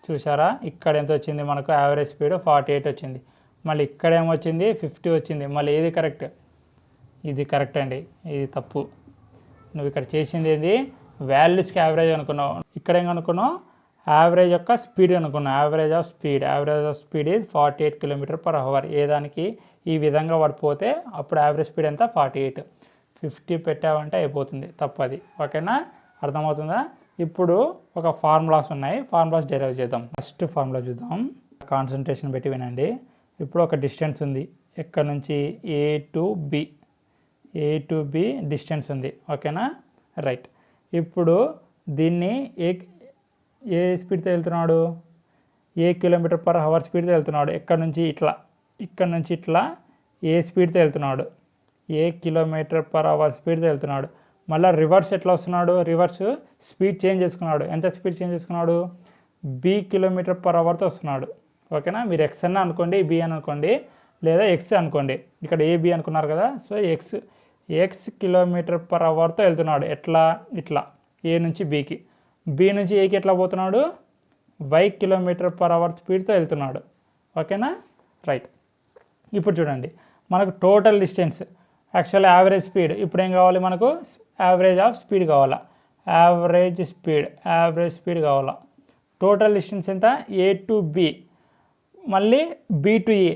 చూసారా, ఇక్కడ ఎంత వచ్చింది మనకు, యావరేజ్ స్పీడ్ 48 వచ్చింది. మళ్ళీ ఇక్కడ ఏమొచ్చింది 50 వచ్చింది. మళ్ళీ ఏది కరెక్ట్, ఇది కరెక్ట్ అండి, ఇది తప్పు. నువ్వు ఇక్కడ చేసింది ఏది, వాల్యూస్కి యావరేజ్ అనుకున్నావు, ఇక్కడ ఏం అనుకున్నావు, యావరేజ్ యొక్క స్పీడ్ అనుకున్నావు. Average of speed is 48 km/h. ఏ దానికి ఈ విధంగా పడిపోతే అప్పుడు యావరేజ్ స్పీడ్ ఎంత 48. 50 పెట్టావంటే అయిపోతుంది, తప్పది. ఓకేనా, అర్థమవుతుందా. ఇప్పుడు ఒక ఫార్ములాస్ ఉన్నాయి, ఫార్ములాస్ డెరైవ్ చేద్దాం. ఫస్ట్ ఫార్ములా చూద్దాం, కాన్సన్ట్రేషన్ పెట్టి వినండి. ఇప్పుడు ఒక డిస్టెన్స్ ఉంది, ఎక్కడ నుంచి A to B డిస్టెన్స్ ఉంది. ఓకేనా, రైట్. ఇప్పుడు దీన్ని ఏ స్పీడ్తో వెళ్తున్నాడు, ఏ km/h స్పీడ్తో వెళ్తున్నాడు. ఇక్కడ నుంచి ఇట్లా ఏ స్పీడ్తో వెళ్తున్నాడు, ఏ km/h స్పీడ్తో వెళ్తున్నాడు. మళ్ళీ రివర్స్ ఎట్లా వస్తున్నాడు, రివర్స్ స్పీడ్ చేంజ్ చేసుకున్నాడు. ఎంత స్పీడ్ చేంజ్ చేసుకున్నాడు, B km/hతో వస్తున్నాడు. ఓకేనా, మీరు X అన్న అనుకోండి, B అని అనుకోండి, లేదా X అనుకోండి. ఇక్కడ AB అనుకున్నారు కదా, సో X km/hతో వెళ్తున్నాడు. ఇట్లా A నుంచి Bకి, B నుంచి Aకి ఎట్లా పోతున్నాడు, Y km/h స్పీడ్తో వెళ్తున్నాడు. ఓకేనా, రైట్. ఇప్పుడు చూడండి, మనకు total distance, actual average speed. ఇప్పుడు ఏం కావాలి మనకు, యావరేజ్ ఆఫ్ స్పీడ్ కావాలా, యావరేజ్ స్పీడ్ కావాలా. టోటల్ డిస్టెన్స్ ఎంత, A to B, మళ్ళీ B to A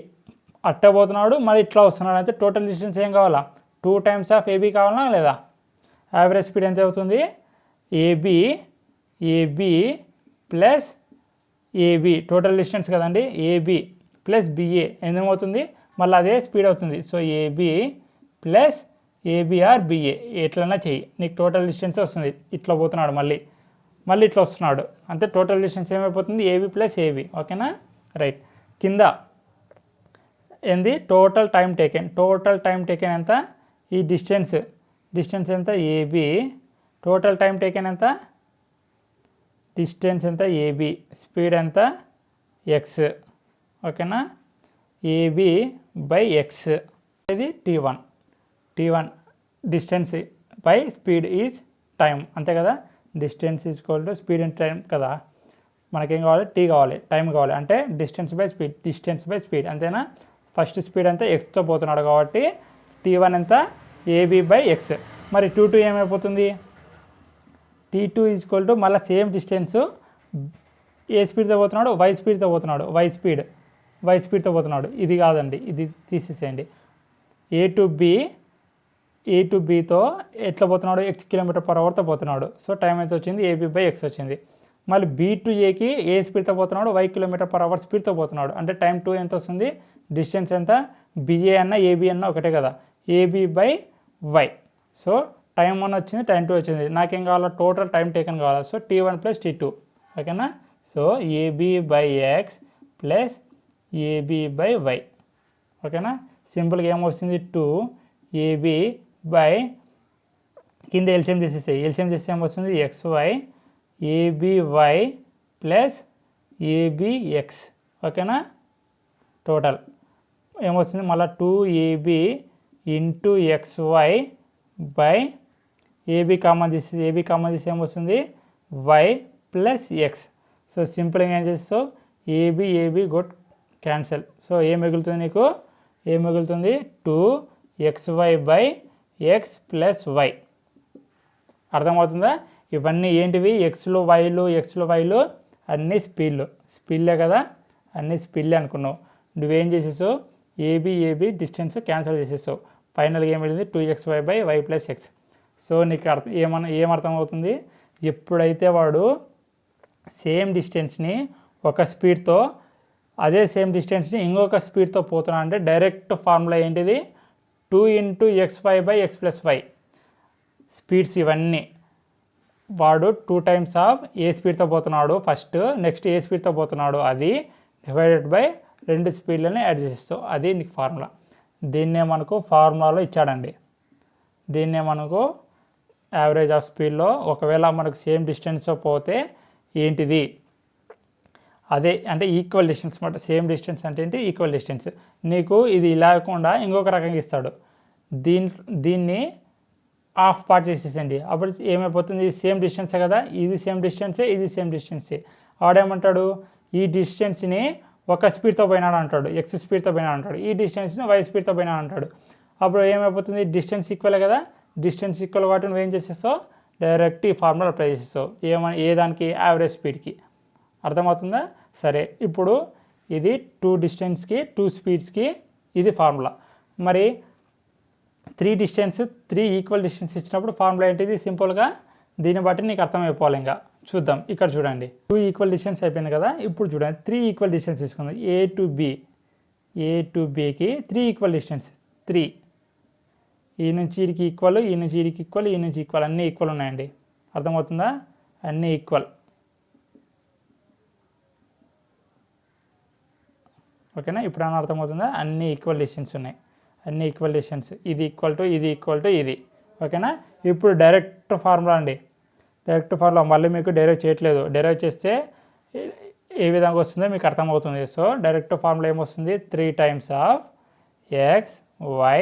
అట్టబోతున్నాడు, మళ్ళీ ఇట్లా వస్తున్నాడు. అంటే టోటల్ డిస్టెన్స్ ఏం కావాలా, 2 times ఆఫ్ AB కావాలా లేదా. యావరేజ్ స్పీడ్ ఎంత అవుతుంది, AB plus AB, total distance కదండి, AB ప్లస్ BA ఏమవుతుంది, మళ్ళీ అదే స్పీడ్ అవుతుంది. So AB plus AB or BA, ఎట్లన్నా చెయ్యి, నీకు టోటల్ డిస్టెన్స్ వస్తుంది. ఇట్లా పోతున్నాడు, మళ్ళీ ఇట్లా వస్తున్నాడు, అంటే టోటల్ డిస్టెన్స్ ఏమైపోతుంది, AB ప్లస్ AB. ఓకేనా, రైట్. కింద ఏంది టోటల్ టైం టేకెన్ ఎంత, ఈ డిస్టెన్స్ ఎంత ఏబి, టోటల్ టైం టేకెన్ ఎంత, డిస్టెన్స్ ఎంత ఏబి, స్పీడ్ ఎంత ఎక్స్. ఓకేనా, ఏబి బై ఎక్స్ ఇది t one distance by speed is time, అంతే కదా. Distance is equal to speed and time కదా. మనకేం కావాలి, టీ కావాలి, టైం కావాలి, అంటే డిస్టెన్స్ బై స్పీడ్ అంతేనా. ఫస్ట్ స్పీడ్ అంతా ఎక్స్తో పోతున్నాడు కాబట్టి టీ1 ఎంత ఏబి బై ఎక్స్. మరి టూ ఏమైపోతుంది, టీ2 ఈజ్ ఈక్వల్ టు మళ్ళీ సేమ్ డిస్టెన్స్ ఏ స్పీడ్తో పోతున్నాడు, వై స్పీడ్తో పోతున్నాడు. ఇది కాదండి, ఇది తీసేసేయండి. ఏ టు బితో ఎట్లా పోతున్నాడు, ఎక్స్ km/hతో పోతున్నాడు. సో టైం ఎంత వచ్చింది, ఏబి బై ఎక్స్ వచ్చింది. మళ్ళీ బి టు ఏకి ఏ స్పీడ్తో పోతున్నాడు, వై km/h స్పీడ్తో పోతున్నాడు. అంటే టైం 2 ఎంత వస్తుంది, డిస్టెన్స్ ఎంత, బిఏ అన్న ఏబి అన్న ఒకటే కదా, a b by y. So time 1 వచ్చింది, టైం 2 వచ్చింది. నాకేం కావాలా, టోటల్ టైం టేకన్ కావాలా. So t one plus t two. ఓకేనా. So a b by X plus a b by y. ఓకేనా. సింపుల్గా ఏమొస్తుంది, 2 ఏబి బై కింద ఎల్సిఎం చేసేస్తే ఏమొస్తుంది, ఎక్స్వై ఏబివై ప్లస్ ఏబిఎక్స్. ఓకేనా. టోటల్ ఏమొస్తుంది మళ్ళీ 2ab into X Y by A B common తీసి ఏమొస్తుంది, వై ప్లస్ ఎక్స్. సో సింపుల్గా ఏం చేస్తావు, ఏబి గొట్ క్యాన్సల్. సో ఏం మిగులుతుంది నీకు, 2xy by X plus why. అర్థమవుతుందా. ఇవన్నీ ఏంటివి, ఎక్స్లు వైలు అన్నీ స్పీడ్లే కదా, అన్నీ స్పీడ్లే అనుకున్నావు. నువ్వేం చేసేసావు, ఏబి డిస్టెన్స్ క్యాన్సిల్ చేసేసావు. ఫైనల్గా ఏం వెళ్ళింది, 2xy by Y plus X. So నీకు ఏమర్థమవుతుంది, ఎప్పుడైతే వాడు సేమ్ డిస్టెన్స్ని ఒక స్పీడ్తో అదే సేమ్ డిస్టెన్స్ని ఇంకొక స్పీడ్తో పోతున్నా అంటే డైరెక్ట్ ఫార్ములా ఏంటిది, 2 into xy by X plus Y. Speeds ఇవన్నీ వాడు 2 టైమ్స్ ఆఫ్ ఏ స్పీడ్తో పోతున్నాడు ఫస్ట్, నెక్స్ట్ ఏ స్పీడ్తో పోతున్నాడు అది డివైడెడ్ బై 2 స్పీడ్లని యాడ్ చేసేస్తావు. అది నీకు ఫార్ములా. దీన్నే మనకు ఫార్ములాలో ఇచ్చాడండి. దీన్నే మనకు యావరేజ్ ఆఫ్ స్పీడ్లో ఒకవేళ మనకు సేమ్ డిస్టెన్స్తో పోతే ఏంటిది, అదే అంటే ఈక్వల్ డిస్టెన్స్ అనమాట. సేమ్ డిస్టెన్స్ అంటే ఏంటి, ఈక్వల్ డిస్టెన్స్. నీకు ఇది లేకుండా ఇంకొక రకంగా ఇస్తాడు, దీన్ని హాఫ్ పార్ట్ చేసేసండి. అప్పుడు ఏమైపోతుంది, సేమ్ డిస్టెన్సే కదా, ఇది సేమ్ డిస్టెన్సే. ఆడేమంటాడు, ఈ డిస్టెన్స్ని ఒక స్పీడ్తో పోయినాడు అంటాడు, ఎక్స్ స్పీడ్తో పోయినాడు అంటాడు, ఈ డిస్టెన్స్ని వై స్పీడ్తో పోయినాడు అంటాడు. అప్పుడు ఏమైపోతుంది, డిస్టెన్స్ ఈక్వల్ కదా, డిస్టెన్స్ ఈక్వల్ కాబట్టి నువ్వేం చేసేస్తావు, డైరెక్ట్ ఈ ఫార్ములా అప్లై చేసేస్తావు. ఏ దానికి, యావరేజ్ స్పీడ్కి. అర్థమవుతుందా. సరే, ఇప్పుడు ఇది 2 డిస్టెన్స్కి 2 స్పీడ్స్కి ఇది ఫార్ములా. మరి 3 ఈక్వల్ డిస్టెన్స్ ఇచ్చినప్పుడు ఫార్ములా ఏంటిది, సింపుల్గా దీన్ని బట్టి నీకు అర్థమైపోవాలి. ఇంకా చూద్దాం. ఇక్కడ చూడండి, 2 ఈక్వల్ డిస్టెన్స్ అయిపోయింది కదా. ఇప్పుడు చూడండి 3 ఈక్వల్ డిస్టెన్స్ తీసుకుందాం. ఏ టు బికి 3 ఈక్వల్ డిస్టెన్స్, 3 ఈ నుంచి వీడికి ఈక్వల్, ఈ నుంచి వీడికి ఈక్వల్, ఈ నుంచి ఈక్వల్, అన్నీ ఈక్వల్ ఉన్నాయండి. అర్థమవుతుందా, అన్నీ ఈక్వల్. ఓకేనా. ఇప్పుడు ఏమైనా అర్థమవుతుందా, అన్నీ ఈక్వల్ డిస్టెన్స్ ఉన్నాయి, అన్నీ ఈక్వల్ డిస్టెన్స్. ఇది ఈక్వల్ టు ఇది. ఓకేనా. ఇప్పుడు డైరెక్ట్ ఫార్ములా అండి, డైరెక్ట్ ఫార్ములా మళ్ళీ మీకు డైరెక్ట్ చేయట్లేదు. డైరెక్ట్ చేస్తే ఏ విధంగా వస్తుందో మీకు అర్థమవుతుంది. సో డైరెక్ట్ ఫార్ములా ఏమొస్తుంది, 3 times of X Y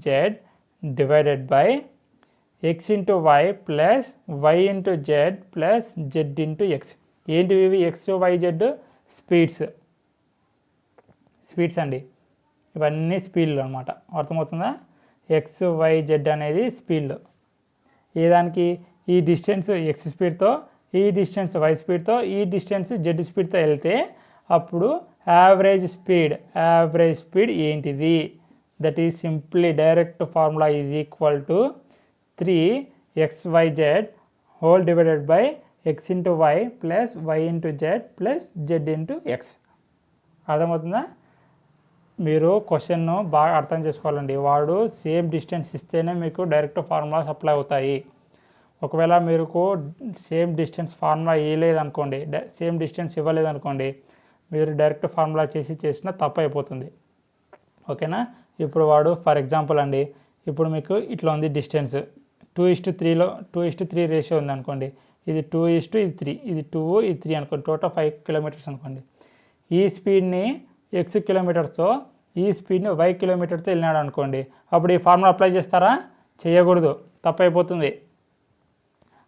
Z divided by X into Y plus Y into Z plus Z into X. ఏంటివి ఇవి, ఎక్స్ వై జెడ్ స్పీడ్స్ అండి. ఇవన్నీ స్పీడ్లు అనమాట. అర్థమవుతుందా. ఎక్స్ వై జెడ్ అనేది స్పీడ్లు. ఏ దానికి, ఈ డిస్టెన్స్ ఎక్స్ స్పీడ్తో, ఈ డిస్టెన్స్ వై స్పీడ్తో, ఈ డిస్టెన్స్ జెడ్ స్పీడ్తో వెళ్తే అప్పుడు యావరేజ్ స్పీడ్ ఏంటిది, that is simply direct formula is equal to 3xyz whole divided by X into Y plus Y into Z plus Z into X. అర్థమవుతుందా. మీరు క్వశ్చన్ను బాగా అర్థం చేసుకోవాలండి. వాడు సేమ్ డిస్టెన్స్ ఇస్తేనే మీకు డైరెక్ట్ ఫార్ములాస్ అప్లై అవుతాయి. ఒకవేళ మీకు సేమ్ డిస్టెన్స్ ఫార్ములా ఇవ్వలేదనుకోండి, సేమ్ డిస్టెన్స్ ఇవ్వలేదనుకోండి, మీరు డైరెక్ట్ ఫార్ములా చేసినా తప్పు అయిపోతుంది. ఓకేనా. ఇప్పుడు వాడు ఫర్ ఎగ్జాంపుల్ అండి, ఇప్పుడు మీకు ఇట్లా ఉంది డిస్టెన్స్ 2:3లో 2:3 రేషియో ఉంది అనుకోండి. ఇది 2:3, ఇది 2, ఇది 3 అనుకోండి. టోటల్ 5 కిలోమీటర్స్ అనుకోండి. ఈ స్పీడ్ని x కిలోమీటర్స్తో, ఈ స్పీడ్ని y కిలోమీటర్తో వెళ్ళినాడు అనుకోండి. అప్పుడు ఈ ఫార్ములా అప్లై చేస్తారా? చేయకూడదు, తప్పైపోతుంది.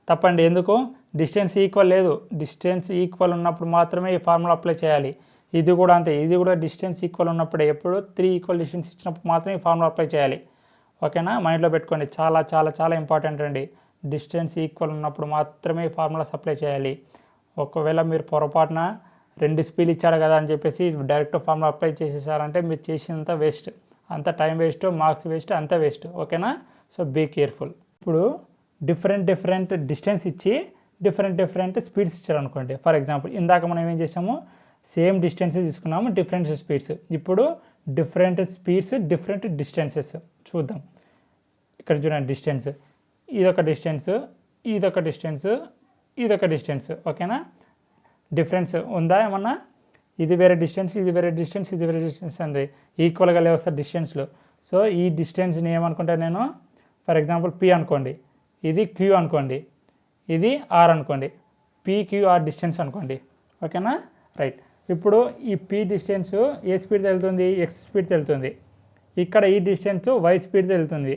తప్పండి. ఎందుకు? డిస్టెన్స్ ఈక్వల్ లేదు. డిస్టెన్స్ ఈక్వల్ ఉన్నప్పుడు మాత్రమే ఈ ఫార్ములా అప్లై చేయాలి. ఇది కూడా అంతే, ఇది కూడా డిస్టెన్స్ ఈక్వల్ ఉన్నప్పుడే, ఎప్పుడు 3 ఈక్వల్ డిస్టెన్స్ ఇచ్చినప్పుడు మాత్రమే ఈ ఫార్ములా అప్లై చేయాలి. ఓకేనా, మైండ్లో పెట్టుకోండి. చాలా చాలా చాలా ఇంపార్టెంట్ అండి. డిస్టెన్స్ ఈక్వల్ ఉన్నప్పుడు మాత్రమే ఈ ఫార్ములాస్ అప్లై చేయాలి. ఒకవేళ మీరు పొరపాటున 2 స్పీడ్లు ఇచ్చాడు కదా అని చెప్పేసి డైరెక్ట్ ఫార్ములా అప్లై చేసేసారంటే మీరు చేసినంత వేస్ట్, అంత టైం వేస్ట్, మార్క్స్ వేస్ట్, అంత వేస్ట్. ఓకేనా, సో బీ కేర్ఫుల్. ఇప్పుడు డిఫరెంట్ డిస్టెన్స్ ఇచ్చి డిఫరెంట్ స్పీడ్స్ ఇచ్చారు అనుకోండి. ఫర్ ఎగ్జాంపుల్ ఇందాక మనం ఏం చేసాము, సేమ్ డిస్టెన్స్ తీసుకున్నాము, డిఫరెంట్ స్పీడ్స్. ఇప్పుడు డిఫరెంట్ స్పీడ్స్, డిఫరెంట్ డిస్టెన్సెస్ చూద్దాం. ఇక్కడ చూడండి, డిస్టెన్స్ ఇదొక డిస్టెన్స్, ఇదొక డిస్టెన్స్, ఇదొక డిస్టెన్స్. ఓకేనా, డిఫరెన్స్ ఉందా ఏమన్నా? ఇది వేరే డిస్టెన్స్, ఇది వేరే డిస్టెన్స్, ఇది వేరే డిస్టెన్స్ అండి. ఈక్వల్గా లేవు సార్ డిస్టెన్స్లో. సో ఈ డిస్టెన్స్ని ఏమనుకుంటా నేను, ఫర్ ఎగ్జాంపుల్ పి అనుకోండి, ఇది క్యూ అనుకోండి, ఇది ఆర్ అనుకోండి. పిక్యూఆర్ డిస్టెన్స్ అనుకోండి. ఓకేనా, రైట్. ఇప్పుడు ఈ పి డిస్టెన్స్ ఏ స్పీడ్ వెళ్తుంది? ఎక్స్ స్పీడ్ వెళ్తుంది. ఇక్కడ ఈ డిస్టెన్స్ వై స్పీడ్ వెళ్తుంది.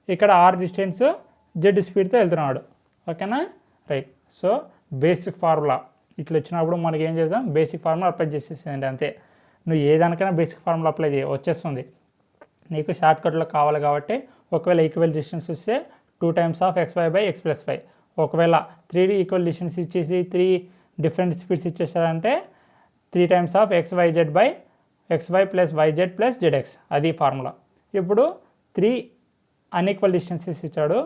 ఇక్కడ ఆర్ డిస్టెన్స్ జెడ్ స్పీడ్తో వెళ్తున్నాడు. ఓకేనా, రైట్. సో బేసిక్ ఫార్ములా ఇట్లా వచ్చినప్పుడు మనకి ఏం చేద్దాం, బేసిక్ ఫార్ములా అప్లై చేసేసేయండి అంతే. నువ్వు ఏదానికైనా బేసిక్ ఫార్ములా అప్లై చేయ వచ్చేస్తుంది. నీకు షార్ట్కట్లో కావాలి కాబట్టి ఒకవేళ ఈక్వల్ డిస్టెన్స్ వస్తే 2 times of xy/x + y. ఒకవేళ 3 ఈక్వల్ డిస్టెన్స్ ఇచ్చేసి 3 డిఫరెంట్ స్పీడ్స్ ఇచ్చేసారంటే 3 times of xy + yz + zx. అది ఫార్ములా. ఇప్పుడు 3 అన్ఈక్వల్ డిస్టెన్సెస్ ఇచ్చాడు,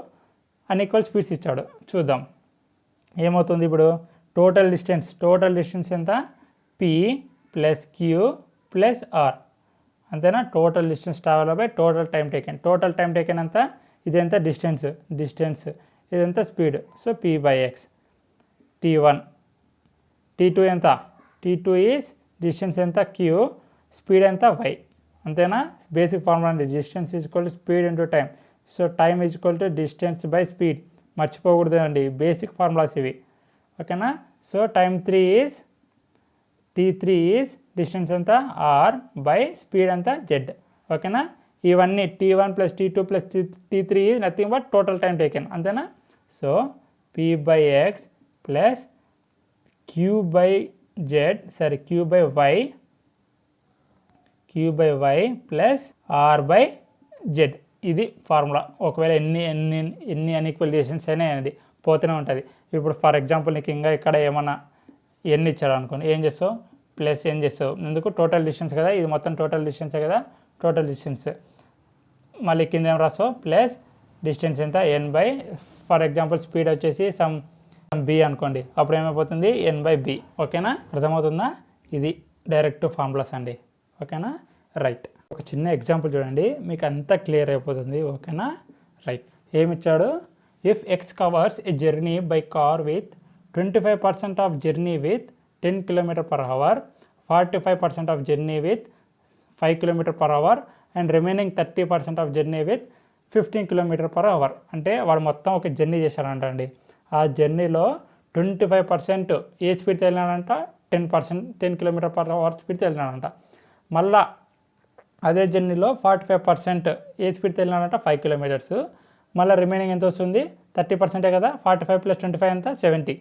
అన్ఈక్వల్ స్పీడ్స్ ఇచ్చాడు. చూద్దాం ఏమవుతుంది. ఇప్పుడు టోటల్ డిస్టెన్స్ ఎంత? p + q + r. అంతేనా. Total distance travel by total time taken ఎంత? ఇదెంత? డిస్టెన్స్. ఇదంత speed. So p/x. t1, t2 ఎంత? t2 ఈజ్ డిస్టెన్స్ ఎంత? q, స్పీడ్ ఎంత? y. అంతేనా. బేసిక్ ఫార్ములా అండి. Distance is equal to speed into time. So time is equal to distance by speed. మర్చిపోకూడదు అండి, బేసిక్ ఫార్ములాస్ ఇవి. ఓకేనా. సో t3 ఈజ్ డిస్టెన్స్ ఎంత? r బై స్పీడ్ ఎంత? z. ఓకేనా. ఇవన్నీ t1 + t2 + t3 is nothing but total time taken. అంతేనా. So p/x + q/y + r/z. ఇది ఫార్ములా. ఒకవేళ ఎన్ని అన్ఈక్వల్ డిస్టెన్స్ అయినా అనేది పోతూనే ఉంటుంది. ఇప్పుడు ఫర్ ఎగ్జాంపుల్ నీకు ఇంకా ఇక్కడ ఏమన్నా ఎన్ని ఇచ్చాడు అనుకోండి, ఏం చేస్తావు? ప్లస్ ఏం చేస్తావు? ఎందుకు? టోటల్ డిస్టెన్స్ కదా, ఇది మొత్తం టోటల్ డిస్టెన్సే కదా, టోటల్ డిస్టెన్స్. మళ్ళీ కింద ఏం రాస్తావు? ప్లస్ డిస్టెన్స్ ఎంత? n/, ఫర్ ఎగ్జాంపుల్ స్పీడ్ వచ్చేసి సమ్ b అనుకోండి, అప్పుడు ఏమైపోతుంది? n/b. ఓకేనా, అర్థమవుతుందా? ఇది డైరెక్ట్ ఫార్ములాస్ అండి. ఓకేనా, రైట్. ఒక చిన్న ఎగ్జాంపుల్ చూడండి, మీకు అంతా క్లియర్ అయిపోతుంది. ఓకేనా, రైట్. ఏమిచ్చాడు? If x covers a journey by car with 25% of journey with 10 km/h, 45% of journey with 5 km/h and remaining 30% of journey with 15 km/h. అంటే వాడు మొత్తం ఒక జర్నీ చేశాడంట అండి. ఆ జర్నీలో 25% ఏ స్పీడ్తో వెళ్ళినాడంట? 10 km/h స్పీడ్తో వెళ్ళినాడంట. మళ్ళా అదే జర్నీలో 45% ఏ స్పీడ్తో వెళ్ళినాడంట? 5 km. మళ్ళీ రిమైనింగ్ ఎంత వస్తుంది? 30% కదా. 45 + 25 ఎంత? 70.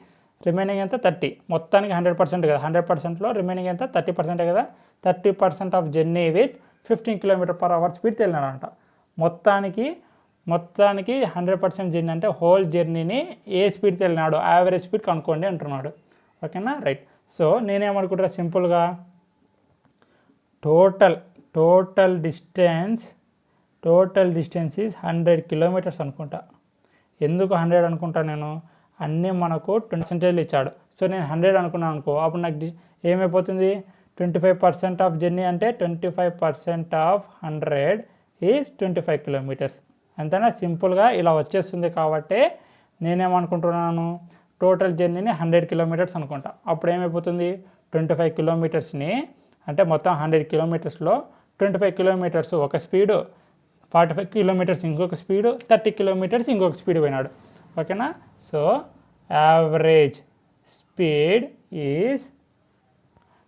రిమైనింగ్ ఎంత? 30. మొత్తానికి 100% కదా. 100%లో రిమైనింగ్ ఎంత? 30% కదా. 30% ఆఫ్ జర్నీ విత్ 15 km/h స్పీడ్తో వెళ్ళినాడంట. మొత్తానికి 100% జర్నీ అంటే హోల్ జర్నీని ఏ స్పీడ్తో వెళ్ళినాడు, యావరేజ్ స్పీడ్ కనుక్కోండి అంటున్నాడు. ఓకేనా, రైట్. సో నేనేమనుకుంటా, సింపుల్గా టోటల్ డిస్టెన్స్ ఈజ్ 100 km అనుకుంటా. ఎందుకు 100 అనుకుంటా? నేను అన్నీ మనకు 20% ఇచ్చాడు. సో నేను 100 అనుకున్నాను అనుకో, అప్పుడు నాకు ఏమైపోతుంది? 25% ఆఫ్ జర్నీ అంటే 25% ఆఫ్ 100 ఈజ్ 25 km. అంతేనా. సింపుల్గా ఇలా వచ్చేస్తుంది. కాబట్టి నేనేమనుకుంటున్నాను, టోటల్ జర్నీని 100 km అనుకుంటా. అప్పుడు ఏమైపోతుంది? 25 km అంటే మొత్తం 100 km 25 కిలోమీటర్స్ ఒక స్పీడు, 45 కిలోమీటర్స్ ఇంకొక స్పీడు, 30 కిలోమీటర్స్ ఇంకొక స్పీడ్ పోయినాడు. ఓకేనా. So average speed is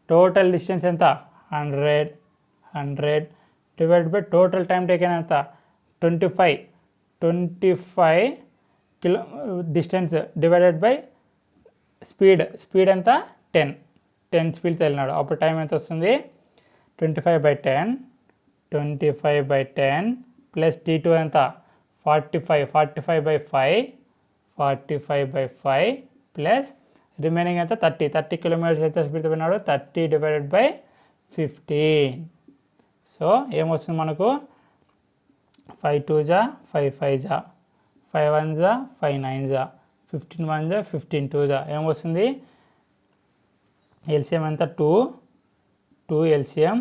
total distance ఎంత 100 divide by total time taken ఎంత 25 kilo distance divided by speed ఎంత 10 స్పీడ్తో వెళ్ళినాడు. అప్పుడు టైం ఎంత వస్తుంది 25/10 ప్లస్ T2 ఎంత 45/5 ప్లస్ రిమైనింగ్ ఎంత 30 కిలోమీటర్స్ అయితే స్పీడ్తో పోయినాడు 30 డివైడెడ్ బై 15. సో ఏమొస్తుంది మనకు 5 2 జా 5 5 జా 5 1 జా 5 9 జా 15 1 జా 15 2 జా ఏమొస్తుంది ఎల్సిఎం ఎంత 2 ఎల్సిఎం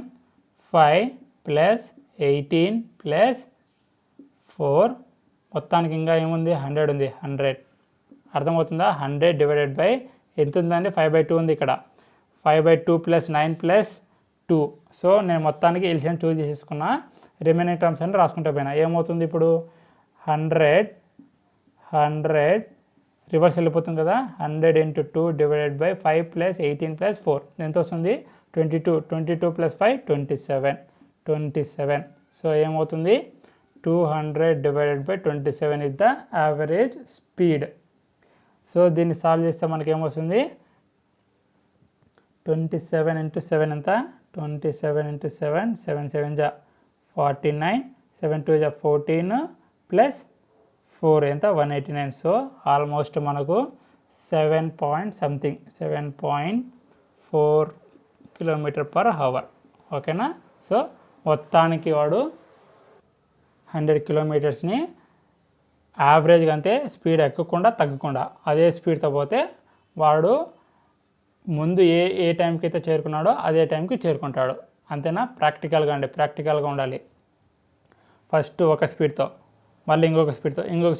5 ప్లస్ 18 ప్లస్ 4 మొత్తానికి ఇంకా ఏముంది 100 ఉంది 100 అర్థమవుతుందా. 100 డివైడెడ్ బై ఎంత ఉందండి 5/2 ఉంది ఇక్కడ 5/2 ప్లస్ 9 ప్లస్ 2. సో నేను మొత్తానికి ఎల్సిఎం చూస్ చేసేసుకున్నా, రిమైనింగ్ టర్మ్స్ అని రాసుకుంటూ పోయినా. ఏమవుతుంది ఇప్పుడు 100 రివర్స్ వెళ్ళిపోతుంది కదా 100 × 2 డివైడెడ్ బై 5 ప్లస్ 18 ప్లస్ 4 ఎంత వస్తుంది 22 ప్లస్ 5 27. సో ఏమవుతుంది 200 divided by 27 is the average speed. So దీన్ని సాల్వ్ చేస్తే మనకి ఏమొస్తుంది 27 × 7 ఎంత 27 × 7 7 7 జా 49 7 2 జా 14 ప్లస్ 4 ఎంత 189. సో ఆల్మోస్ట్ మనకు 7.4 km/h. ఓకేనా. సో మొత్తానికి వాడు 100 కిలోమీటర్స్ని యావరేజ్గా అంతే స్పీడ్ ఎక్కకుండా తగ్గకుండా అదే స్పీడ్తో పోతే వాడు ముందు ఏ టైంకి అయితే చేరుకున్నాడో అదే టైంకి చేరుకుంటాడు. అంతేనా. ప్రాక్టికల్గా ఉండాలి. ఫస్ట్ ఒక స్పీడ్తో మళ్ళీ ఇంకొక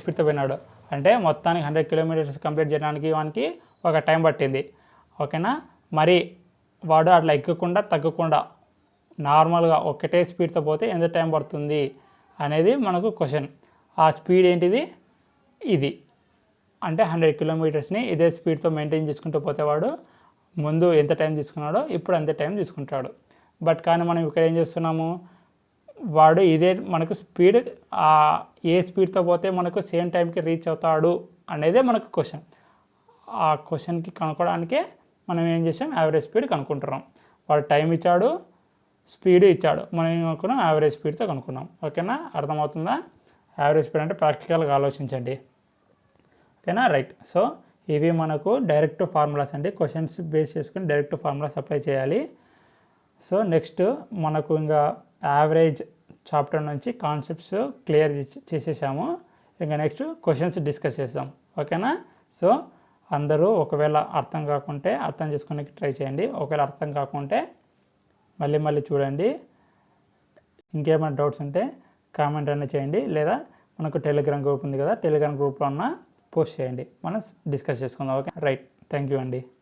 స్పీడ్తో పోయినాడు అంటే మొత్తానికి 100 కిలోమీటర్స్ కంప్లీట్ చేయడానికి వానికి ఒక టైం పట్టింది. ఓకేనా. మరి వాడు అట్లా ఎక్కకుండా తగ్గకుండా నార్మల్గా ఒకటే స్పీడ్తో పోతే ఎంత టైం పడుతుంది అనేది మనకు క్వశ్చన్. ఆ స్పీడ్ ఏంటిది ఇది అంటే 100 కిలోమీటర్స్ని ఇదే స్పీడ్తో మెయింటైన్ చేసుకుంటూ పోతే వాడు ముందు ఎంత టైం తీసుకున్నాడో ఇప్పుడు అంతే టైం తీసుకుంటాడు. బట్ కానీ మనం ఇక్కడ ఏం చేస్తున్నాము వాడు ఇదే మనకు స్పీడ్ ఏ స్పీడ్తో పోతే మనకు సేమ్ టైంకి రీచ్ అవుతాడు అనేదే మనకు క్వశ్చన్. ఆ క్వశ్చన్కి కనుక్కోవడానికే మనం ఏం చేసాం యావరేజ్ స్పీడ్ కనుక్కుంటున్నాం. వాడు టైం ఇచ్చాడు స్పీడ్ ఇచ్చాడు మనం ఏం కనుక్కున్నాం యావరేజ్ స్పీడ్తో కనుక్కున్నాం. ఓకేనా. అర్థమవుతుందా. యావరేజ్ స్పీడ్ అంటే ప్రాక్టికల్గా ఆలోచించండి. ఓకేనా. రైట్. సో ఇవి మనకు డైరెక్ట్ ఫార్ములాస్ అండి. క్వశ్చన్స్ బేస్ చేసుకుని డైరెక్ట్ ఫార్ములాస్ అప్లై చేయాలి. సో నెక్స్ట్ మనకు ఇంకా యావరేజ్ చాప్టర్ నుంచి కాన్సెప్ట్స్ క్లియర్ చేసేసాము. ఇంకా నెక్స్ట్ క్వశ్చన్స్ డిస్కస్ చేద్దాం. ఓకేనా. సో అందరూ ఒకవేళ అర్థం కాకుంటే అర్థం చేసుకోవడానికి ట్రై చేయండి. ఒకవేళ అర్థం కాకుంటే మళ్ళీ చూడండి. ఇంకేమైనా డౌట్స్ ఉంటే కామెంట్ అన్న చేయండి, లేదా మనకు టెలిగ్రామ్ గ్రూప్ ఉంది కదా టెలిగ్రామ్ గ్రూప్లో ఉన్న పోస్ట్ చేయండి, మనం డిస్కస్ చేసుకుందాం. ఓకే. రైట్. థ్యాంక్ యూ అండి.